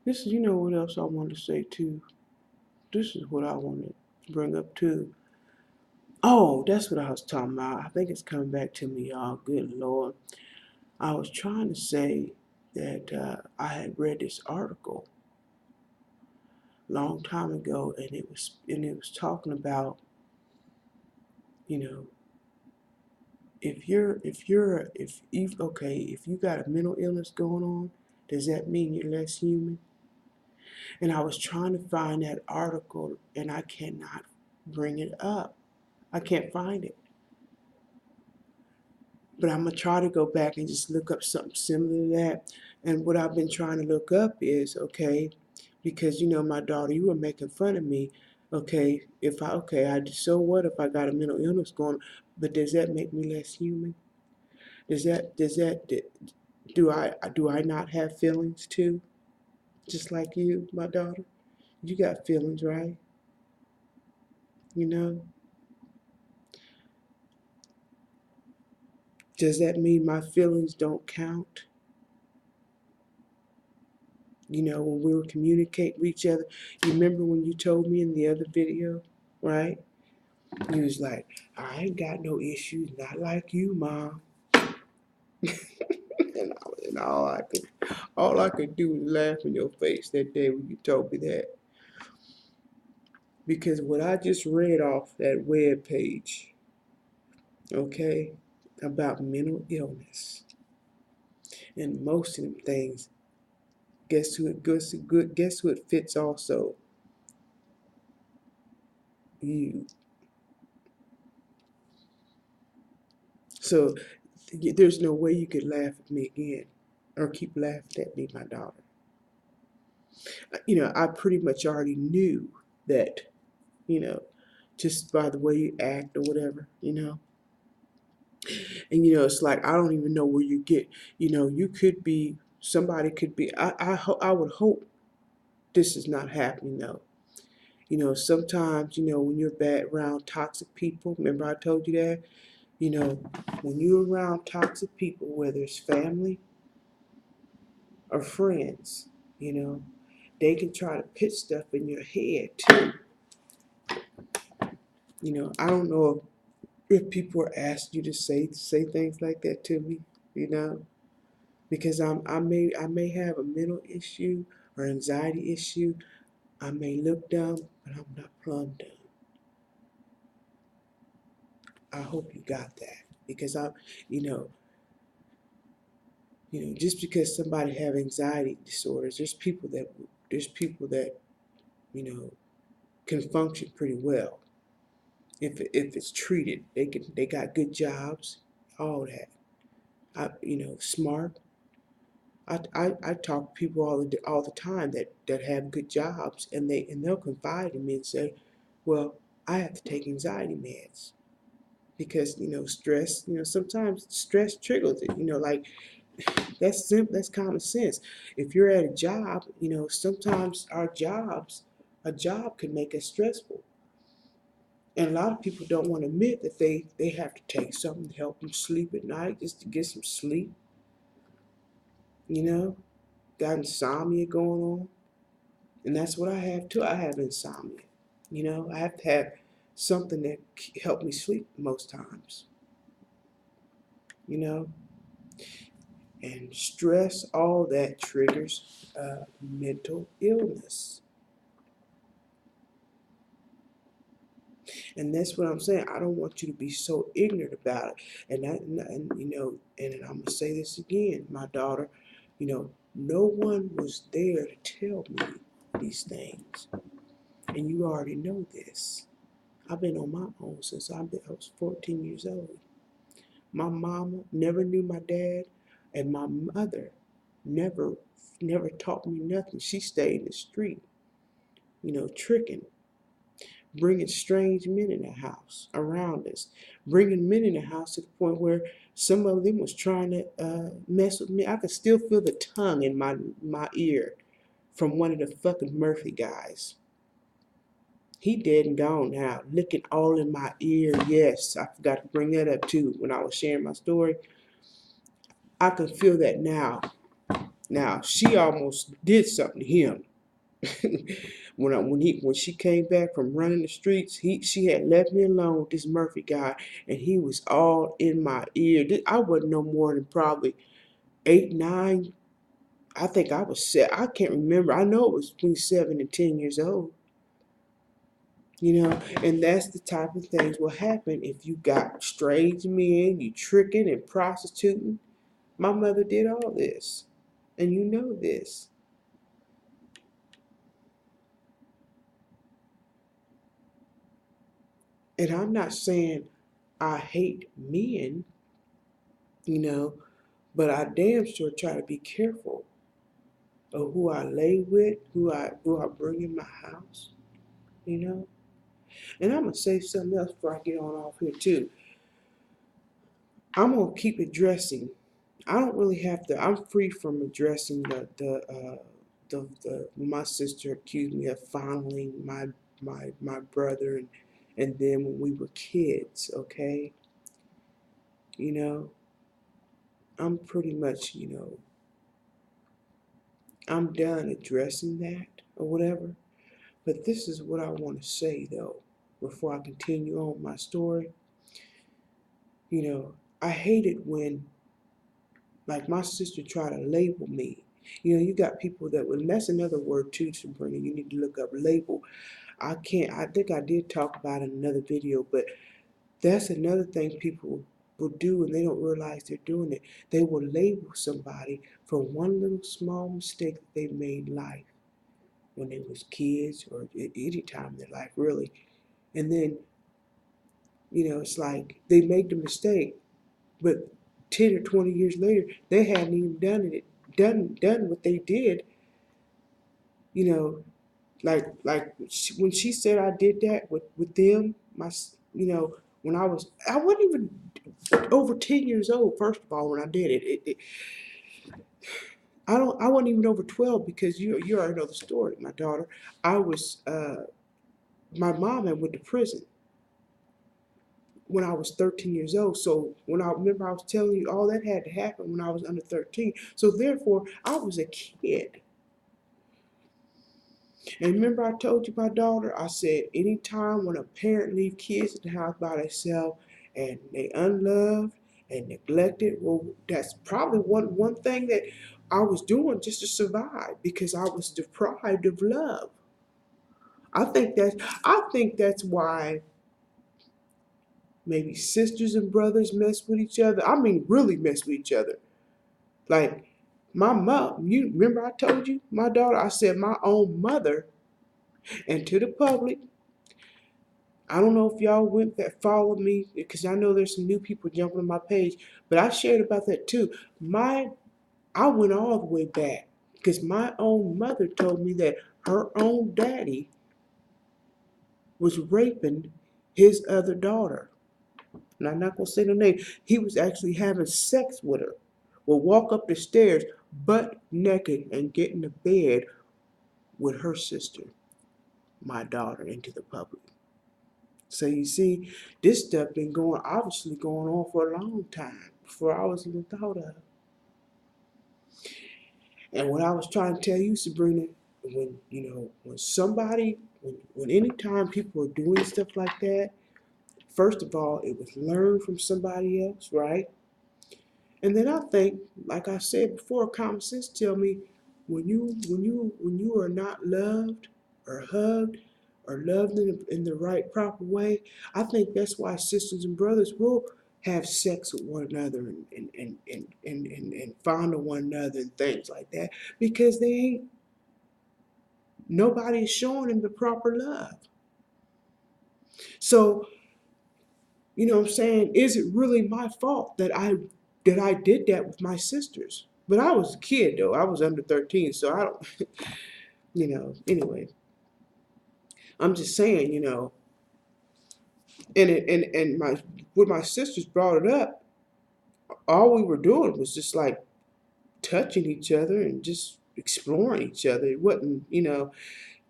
this is, what else I wanted to say too. This is what I wanted to bring up too. Oh, that's what I was talking about. I think it's coming back to me, y'all. Good Lord. I was trying to say that I had read this article a long time ago, and it was talking about, if you got a mental illness going on, does that mean you're less human? And I was trying to find that article, and I cannot bring it up. I can't find it. But I'm going to try to go back and just look up something similar to that. And what I've been trying to look up is, because, my daughter, you were making fun of me. So what if I got a mental illness going on? But does that make me less human? Do I not have feelings too? Just like you, my daughter? You got feelings, right? Does that mean my feelings don't count? When we were communicating with each other. You remember when you told me in the other video, right? You was like, I ain't got no issues, not like you, Mom. and all I could do was laugh in your face that day when you told me that. Because what I just read off that web page, okay, about mental illness. And most of them things, guess who it fits also? You. So there's no way you could laugh at me again or keep laughing at me, my daughter. I pretty much already knew that, you know, just by the way you act or whatever. And, it's like, I don't even know where you get, you could be, somebody could be, I would hope this is not happening though. Sometimes, when you're bad around toxic people, remember I told you that? You know, when you're around toxic people, whether it's family or friends, they can try to put stuff in your head too. I don't know if people are asking you to say things like that to me, because I may have a mental issue or anxiety issue. I may look dumb, but I'm not plumb dumb. I hope you got that, because you know, just because somebody have anxiety disorders, there's people that you know can function pretty well if it's treated. They got good jobs, all that. Smart. I talk to people all the time that have good jobs, and they'll confide in me and say, well, I have to take anxiety meds because stress. Sometimes stress triggers it. Like that's common sense. If you're at a job, sometimes a job can make us stressful. And a lot of people don't want to admit that they have to take something to help them sleep at night, just to get some sleep. You know, got insomnia going on. And that's what I have too. I have insomnia. I have to have something that help me sleep most times. You know, and stress, all that triggers mental illness. And that's what I'm saying. I don't want you to be so ignorant about it. And I'm gonna say this again, my daughter. No one was there to tell me these things, and you already know this. I've been on my own since I was 14 years old. My mama never knew my dad, and my mother never never taught me nothing. She stayed in the street, tricking, bringing strange men in the house around us, bringing men in the house to the point where some of them was trying to mess with me. I could still feel the tongue in my ear from one of the fucking Murphy guys. He dead and gone now, licking all in my ear. Yes, I forgot to bring that up too when I was sharing my story. I can feel that now. Now she almost did something to him. When she came back from running the streets, she had left me alone with this Murphy guy, and he was all in my ear. I wasn't no more than probably 8, 9. I think I was 7. I can't remember. I know it was between 7 and 10 years old. And that's the type of things will happen if you got strange men, you tricking and prostituting. My mother did all this, and you know this. And I'm not saying I hate men, you know, but I damn sure try to be careful of who I lay with, who I bring in my house, you know. And I'm gonna say something else before I get on off here too. I'm gonna keep addressing. I don't really have to. I'm free from addressing the my sister accused me of fondling my brother, and then when we were kids, okay, you know, I'm pretty much, I'm done addressing that or whatever. But this is what I want to say though, before I continue on my story. I hate it when, like, my sister try to label me. You got people that would, and that's another word too, Sabrina, you need to look up label. I think I did talk about it in another video, but That's another thing people will do, and they don't realize they're doing it. They will label somebody for one little small mistake that they made in life when they was kids or at any time in their life, really. And then, it's like they make the mistake, but 10 or 20 years later, they hadn't even done what they did, you know, like when she said I did that with them, when I wasn't even over 10 years old, first of all, when I did it. I wasn't even over 12 because you already know the story, my daughter. I was, my mom had went to prison when I was 13 years old. So when I remember I was telling you all that had to happen when I was under 13. So therefore, I was a kid. And remember I told you my daughter, I said anytime when a parent leave kids in the house by themselves and they unloved and neglected, well, that's probably one thing that I was doing just to survive because I was deprived of love. I think that's why maybe sisters and brothers mess with each other. I mean really mess with each other. Like my mom, you remember I told you, my daughter, I said my own mother, and to the public, I don't know if y'all went that followed me because I know there's some new people jumping on my page, but I shared about that too. I went all the way back because my own mother told me that her own daddy was raping his other daughter. And I'm not gonna say the name. He was actually having sex with her. Would walk up the stairs butt naked and get in the bed with her sister, my daughter, into the public. So you see, this stuff been obviously going on for a long time before I was even thought of. And what I was trying to tell you, Sabrina, when anytime people are doing stuff like that, first of all, it was learned from somebody else, right? And then I think, like I said before, common sense tell me when you are not loved or hugged or loved in the right proper way, I think that's why sisters and brothers will have sex with one another and fondle one another and things like that because nobody's showing them the proper love. So, you know what I'm saying? Is it really my fault that I did that with my sisters? But I was a kid though. I was under 13, so I don't, anyway. I'm just saying, and my when my sisters brought it up, all we were doing was just like touching each other and just exploring each other. It wasn't,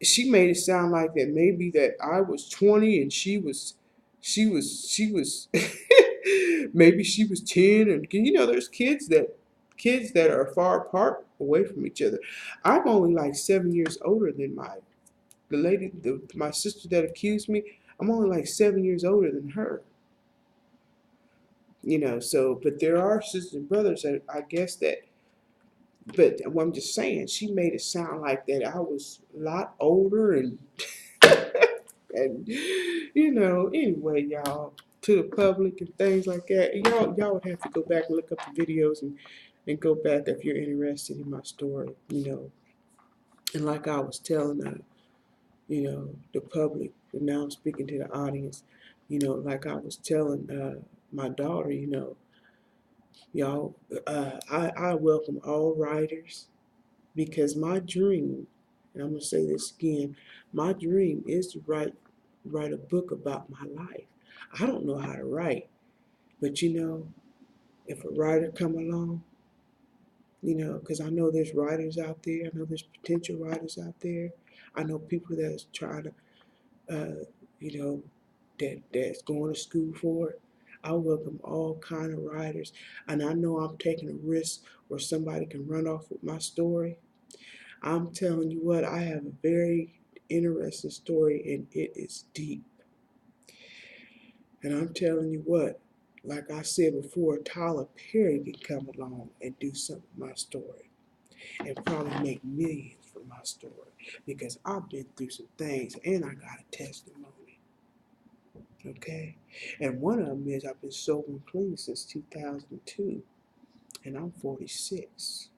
she made it sound like that maybe that I was 20 and she was maybe she was 10, and there's kids that are far apart away from each other. I'm only like 7 years older than my sister that accused me. I'm only like 7 years older than her. So but there are sisters and brothers that I guess that, but what I'm just saying, she made it sound like that I was a lot older and and anyway, y'all, to the public and things like that. Y'all would have to go back and look up the videos and go back if you're interested in my story, And like I was telling the public, and now I'm speaking to the audience, like I was telling my daughter, y'all, I welcome all writers because my dream, and I'm gonna say this again, my dream is to write a book about my life. I don't know how to write, but if a writer come along, because I know there's writers out there, I know there's potential writers out there, I know people that's trying to, you know, that's going to school for it. I welcome all kind of writers, and I know I'm taking a risk where somebody can run off with my story. I'm telling you what, I have a very interesting story, and it is deep. And I'm telling you what, like I said before, Tyler Perry can come along and do something with my story and probably make millions from my story because I've been through some things and I got a testimony. Okay? And one of them is I've been sober and clean since 2002, and I'm 46.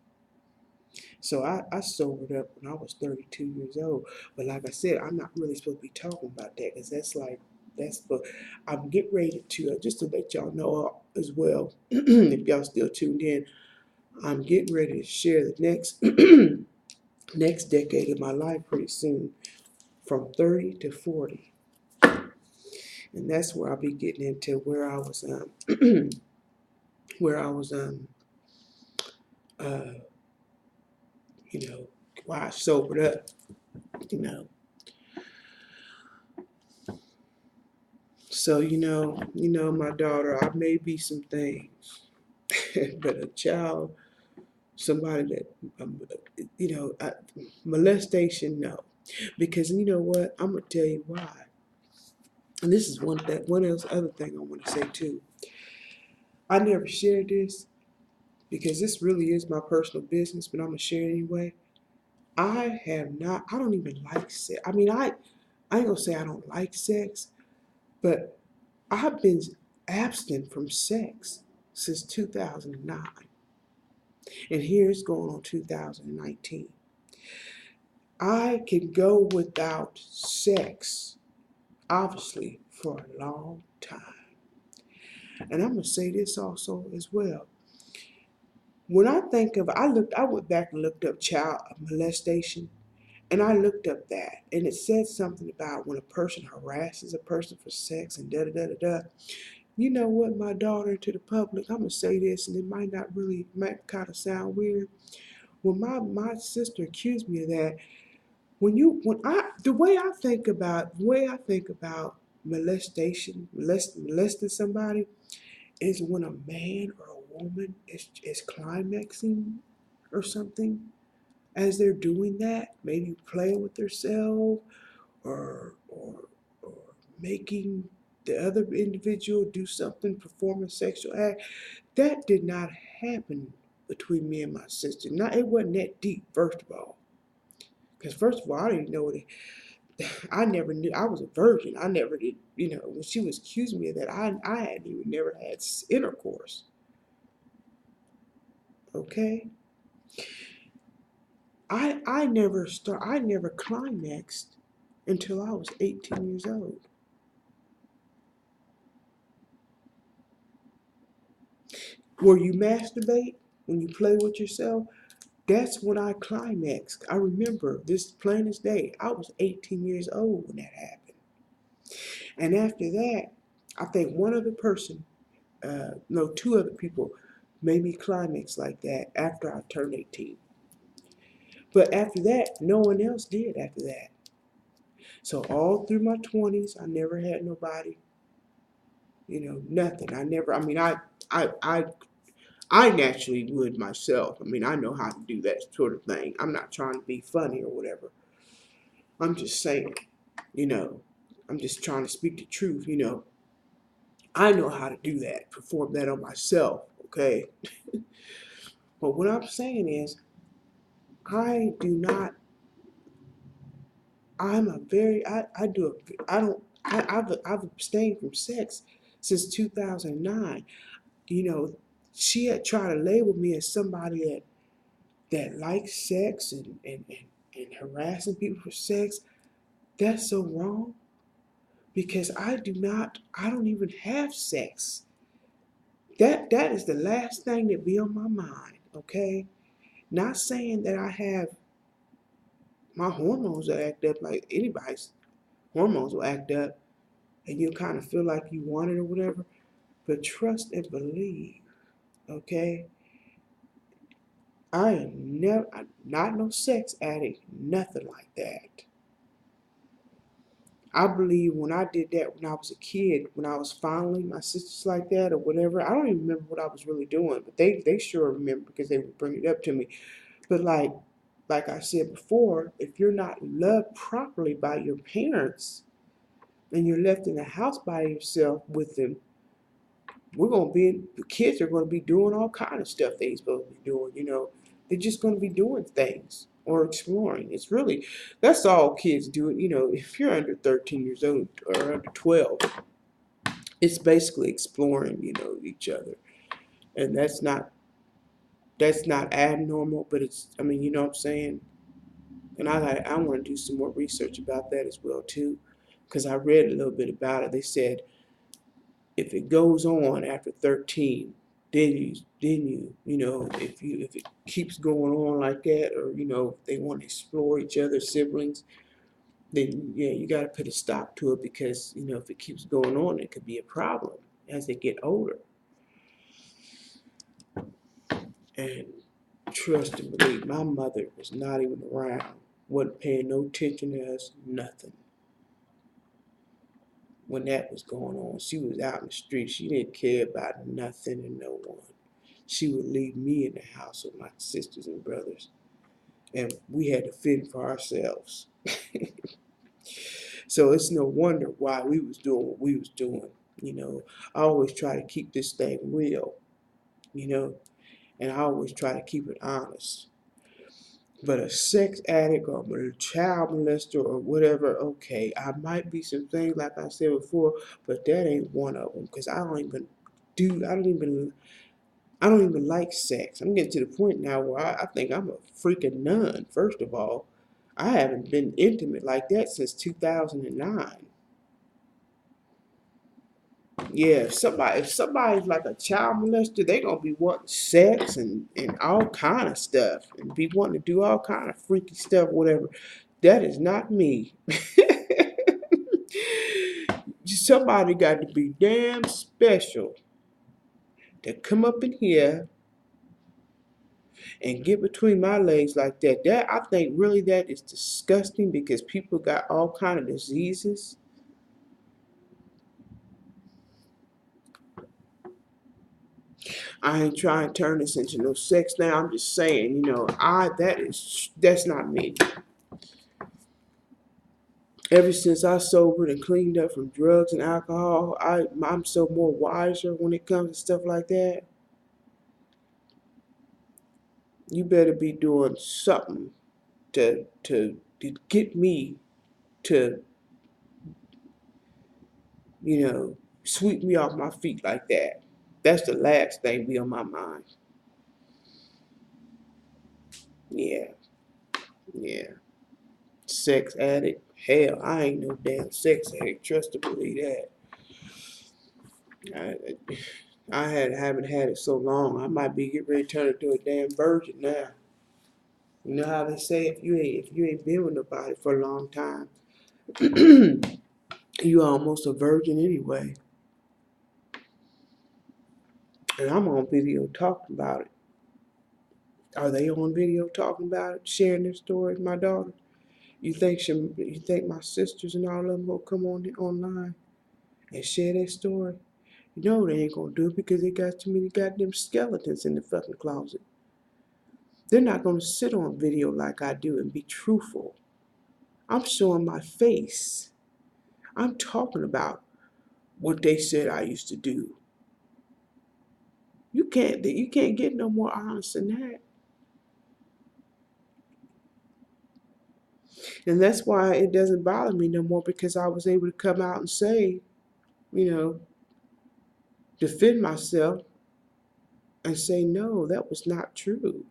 So I sobered up when I was 32 years old. But like I said, I'm not really supposed to be talking about that because but I'm getting ready to, just to let y'all know as well, if y'all still tuned in, I'm getting ready to share the next next decade of my life pretty soon, from 30 to 40. And that's where I'll be getting into where I was where I was uh you know, why I sobered up, you know. So, my daughter, I may be some things, but a child, somebody that, molestation, no. Because you know what? I'm going to tell you why. And this is one else other thing I want to say too. I never shared this because this really is my personal business, but I'm going to share it anyway. I don't even like sex. I mean, I ain't going to say I don't like sex, but I've been abstinent from sex since 2009, and here it's going on 2019. I can go without sex, obviously, for a long time. And I'm gonna say this also as well. When I think of, I went back and looked up child molestation, and I looked up that, and it said something about when a person harasses a person for sex and da da da da da. You know what, my daughter, to the public, I'm gonna say this, and it might kind of sound weird. When my sister accused me of that, the way I think about molesting somebody is when a man or a woman is climaxing or something as they're doing that, maybe playing with themselves or making the other individual do something, perform a sexual act. That did not happen between me and my sister. Not It wasn't that deep, first of all. Because first of all, I didn't know it. I never knew I was a virgin. I never did, when she was accusing me of that, I hadn't even never had intercourse. Okay? I never climaxed until I was 18 years old. Where you masturbate, when you play with yourself, that's when I climaxed. I remember this plain as day. I was 18 years old when that happened. And after that, I think one other person, no, two other people made me climax like that after I turned 18. But after that, no one else did after that. So all through my 20s, I never had nobody, nothing. I naturally would myself. I mean, I know how to do that sort of thing. I'm not trying to be funny or whatever. I'm just saying, you know, I'm just trying to speak the truth, I know how to do that, perform that on myself, okay? But what I'm saying is, I do not, I'm a very, I do, I don't, I've abstained from sex since 2009. She had tried to label me as somebody that likes sex and harassing people for sex. That's so wrong because I don't even have sex. That is the last thing that be on my mind, okay? Not saying that I have my hormones that act up like anybody's hormones will act up and you kind of feel like you want it or whatever, but trust and believe, okay? I am I'm not no sex addict, nothing like that. I believe when I did that when I was a kid, when I was fondling my sisters like that or whatever, I don't even remember what I was really doing, but they sure remember because they would bring it up to me. But like I said before, if you're not loved properly by your parents and you're left in the house by yourself with them, the kids are gonna be doing all kind of stuff they ain't supposed to be doing. They're just gonna be doing things or exploring. That's all kids do. If you're under 13 years old or under 12, It's basically exploring, each other. And that's not abnormal, but it's, I mean, you know what I'm saying? And I want to do some more research about that as well too, because I read a little bit about it. They said if it goes on after 13, if it keeps going on like that, or if they want to explore each other's siblings, then yeah, you got to put a stop to it, because if it keeps going on, it could be a problem as they get older. And trust and believe, my mother was not even around, wasn't paying no attention to us, nothing. When that was going on, she was out in the street. She didn't care about nothing and no one. She would leave me in the house with my sisters and brothers, and we had to fend for ourselves. So it's no wonder why we was doing what we was doing. I always try to keep this thing real, you know, and I always try to keep it honest. But a sex addict or a child molester or whatever, okay, I might be some things like I said before, but that ain't one of them, because I don't even like sex. I'm getting to the point now where I think I'm a freaking nun. First of all, I haven't been intimate like that since 2009. Yeah, if somebody's like a child molester, they gonna be wanting sex and all kind of stuff, and be wanting to do all kind of freaky stuff, whatever. That is not me. Somebody got to be damn special to come up in here and get between my legs like that. That, I think, really, that is disgusting, because people got all kind of diseases. I ain't trying to turn this into no sex now. I'm just saying, that's not me. Ever since I sobered and cleaned up from drugs and alcohol, I'm so more wiser when it comes to stuff like that. You better be doing something to get me to, sweep me off my feet like that. That's the last thing be on my mind. Yeah, yeah. Sex addict. Hell, I ain't no damn sex addict. Trust to believe that. I, haven't had it so long. I might be getting ready to turn into a damn virgin now. You know how they say, if you ain't been with nobody for a long time, you almost a virgin anyway. And I'm on video talking about it. Are they on video talking about it, sharing their stories? My daughter. You think my sisters and all of them gonna come on online and share their story? No, they ain't gonna do it, because they got too many goddamn skeletons in the fucking closet. They're not gonna sit on video like I do and be truthful. I'm showing my face. I'm talking about what they said I used to do. You can't get no more honest than that. And that's why it doesn't bother me no more, because I was able to come out and say, you know, defend myself and say, no, that was not true.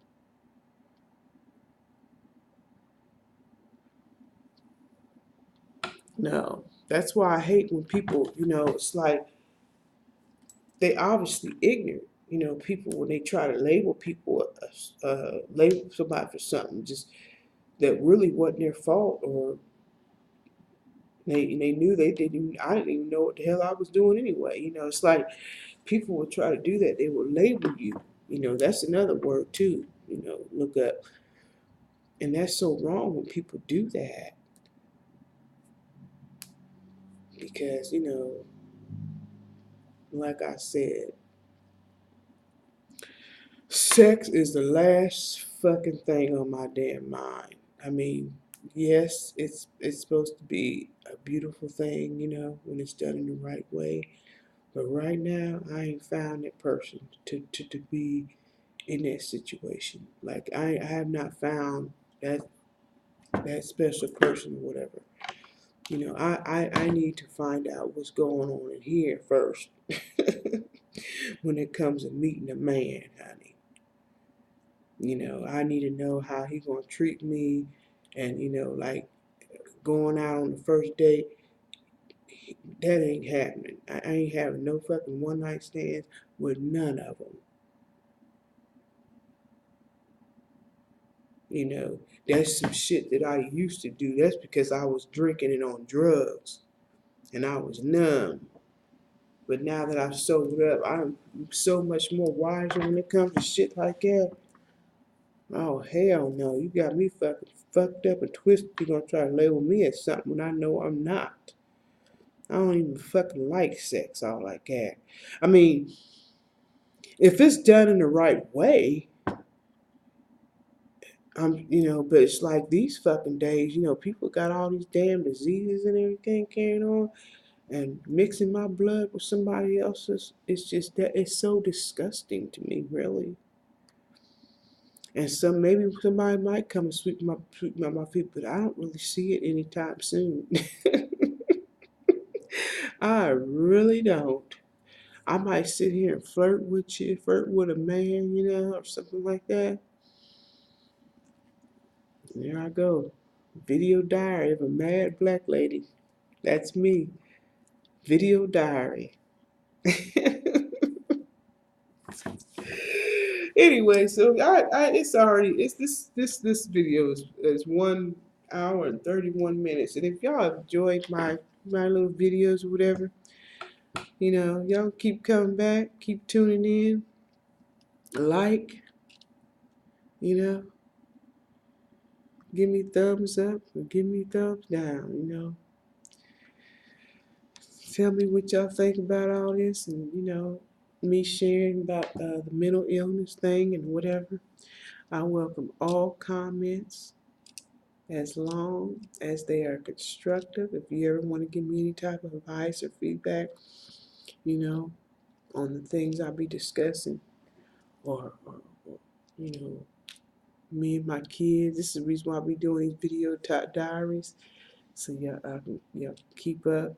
No. That's why I hate when people, it's like they obviously ignorant. People, when they try to label somebody for something just that really wasn't their fault, or they knew they didn't. I didn't even know what the hell I was doing anyway. It's like people will try to do that. They will label you. That's another word too. Look up, and that's so wrong when people do that, because like I said, sex is the last fucking thing on my damn mind. I mean, yes, it's supposed to be a beautiful thing, when it's done in the right way. But right now, I ain't found that person to be in that situation. Like I have not found that special person or whatever. You know, I need to find out what's going on in here first when it comes to meeting a man, honey. You know, I need to know how he gonna treat me, and you know, like going out on the first date, that ain't happening. I ain't having no fucking one night stands with none of them. You know, that's some shit that I used to do. That's because I was drinking and on drugs and I was numb. But now that I've sobered up, I'm so much more wiser when it comes to shit like that. Oh hell no, you got me fucking fucked up and twisted. You're gonna try to label me as something when I know I'm not. I don't even fucking like sex all like that. I mean, if it's done in the right way, you know, but it's like these fucking days, you know, people got all these damn diseases and everything carrying on, and mixing my blood with somebody else's. It's just that it's so disgusting to me, really. And some maybe somebody might come and sweep my feet, but I don't really see it anytime soon. I really don't. I might sit here and flirt with you, flirt with a man, you know, or something like that. There I go. Video diary of a mad black lady. That's me. Video diary. Anyway, so it's already this video is 1 hour and 31 minutes, and if y'all have enjoyed my little videos or whatever, you know, y'all keep coming back, keep tuning in, like, you know, give me thumbs up or give me thumbs down, you know. Tell me what y'all think about all this, and you know, me sharing about the mental illness thing and whatever. I welcome all comments as long as they are constructive. If you ever want to give me any type of advice or feedback, you know, on the things I'll be discussing, or you know, me and my kids. This is the reason why we doing these video diaries, so y'all keep up.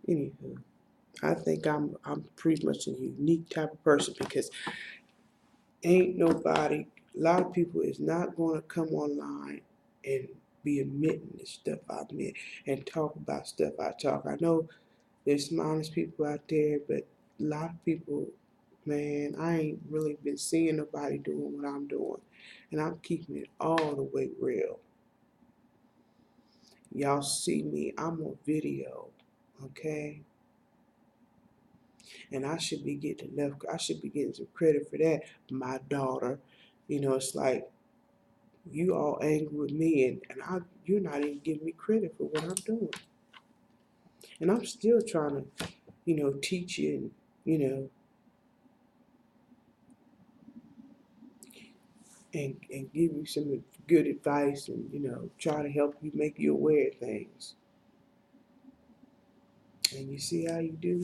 Anywho, I think I'm pretty much a unique type of person because ain't nobody, a lot of people is not going to come online and be admitting the stuff I admit and talk about stuff I talk. I know there's some honest people out there, but a lot of people, man, I ain't really been seeing nobody doing what I'm doing. And I'm keeping it all the way real. Y'all see me, I'm on video, okay? And I should be getting some credit for that. My daughter, you know, it's like you all angry with me, and you're not even giving me credit for what I'm doing. And I'm still trying to, you know, teach you and, you know, and give you some good advice and, you know, try to help you make you aware of things. And you see how you do?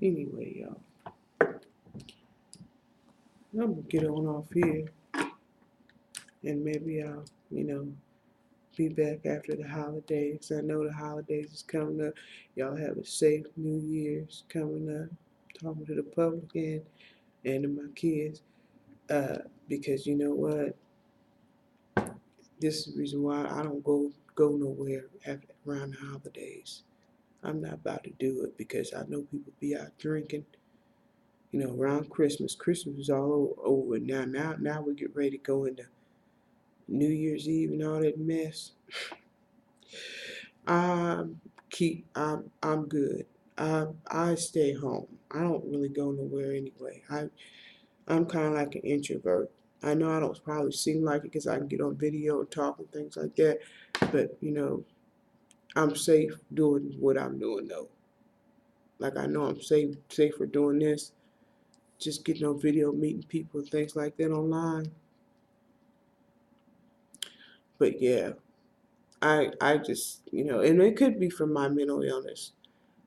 Anyway, y'all, I'm gonna get on off here, and maybe I'll, you know, be back after the holidays. I know the holidays is coming up. Y'all have a safe New Year's coming up. Talking to the public and to my kids. Because you know what? This is the reason why I don't go nowhere around the holidays. I'm not about to do it because I know people be out drinking. You know, around Christmas. Christmas is all over now. Now we get ready to go into New Year's Eve and all that mess. I'm good. I stay home. I don't really go nowhere anyway. I'm kind of like an introvert. I know I don't probably seem like it because I can get on video and talk and things like that, but you know, I'm safe doing what I'm doing though. Like I know I'm safe for doing this, just getting on video, meeting people and things like that online. But yeah, I just, you know, and it could be from my mental illness.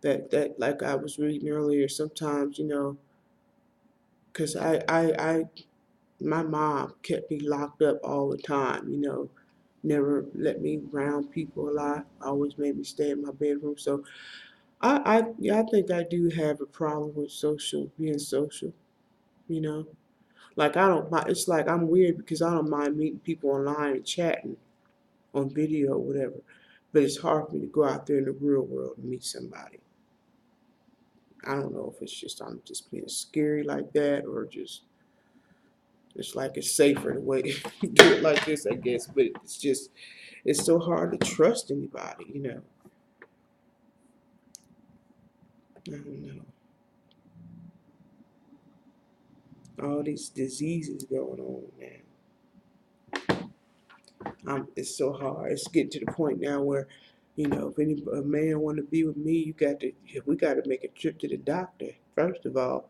That like I was reading earlier, sometimes, you know, Because my mom kept me locked up all the time, you know, never let me around people a lot, always made me stay in my bedroom. So yeah, I think I do have a problem with being social, you know. Like I don't mind, it's like I'm weird because I don't mind meeting people online and chatting on video or whatever. But it's hard for me to go out there in the real world and meet somebody. I don't know if it's just I'm just being scary like that or just it's like it's safer the way to do it like this, I guess. But it's so hard to trust anybody, you know. I don't know. All these diseases going on now. It's so hard. It's getting to the point now where, you know, if a man want to be with me, we got to make a trip to the doctor first of all.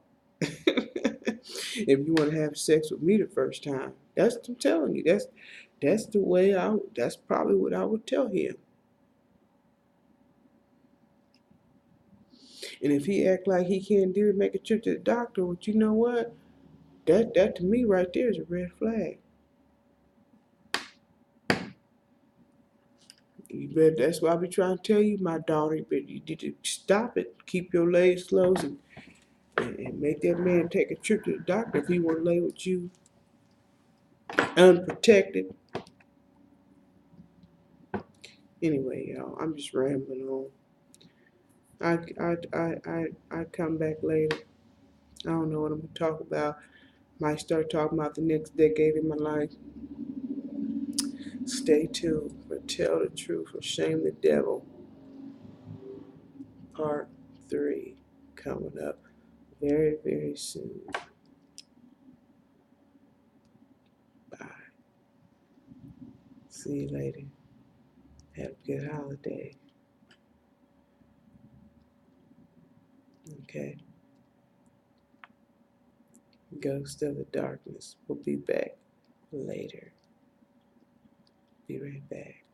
If you want to have sex with me the first time, that's what I'm telling you. That's the way That's probably what I would tell him. And if he act like he can't do it, make a trip to the doctor, well, you know what? That to me right there is a red flag. You better, that's why I be trying to tell you, my daughter, but you need to stop it. Keep your legs closed and make that man take a trip to the doctor if he want to lay with you unprotected. Anyway, y'all, I'm just rambling on. I come back later. I don't know what I'm gonna talk about. Might start talking about the next decade in my life. Stay tuned for Tell the Truth or Shame the Devil, Part 3, coming up very, very soon. Bye. See you later. Have a good holiday. Okay. Ghost of the Darkness will be back later. Be right back.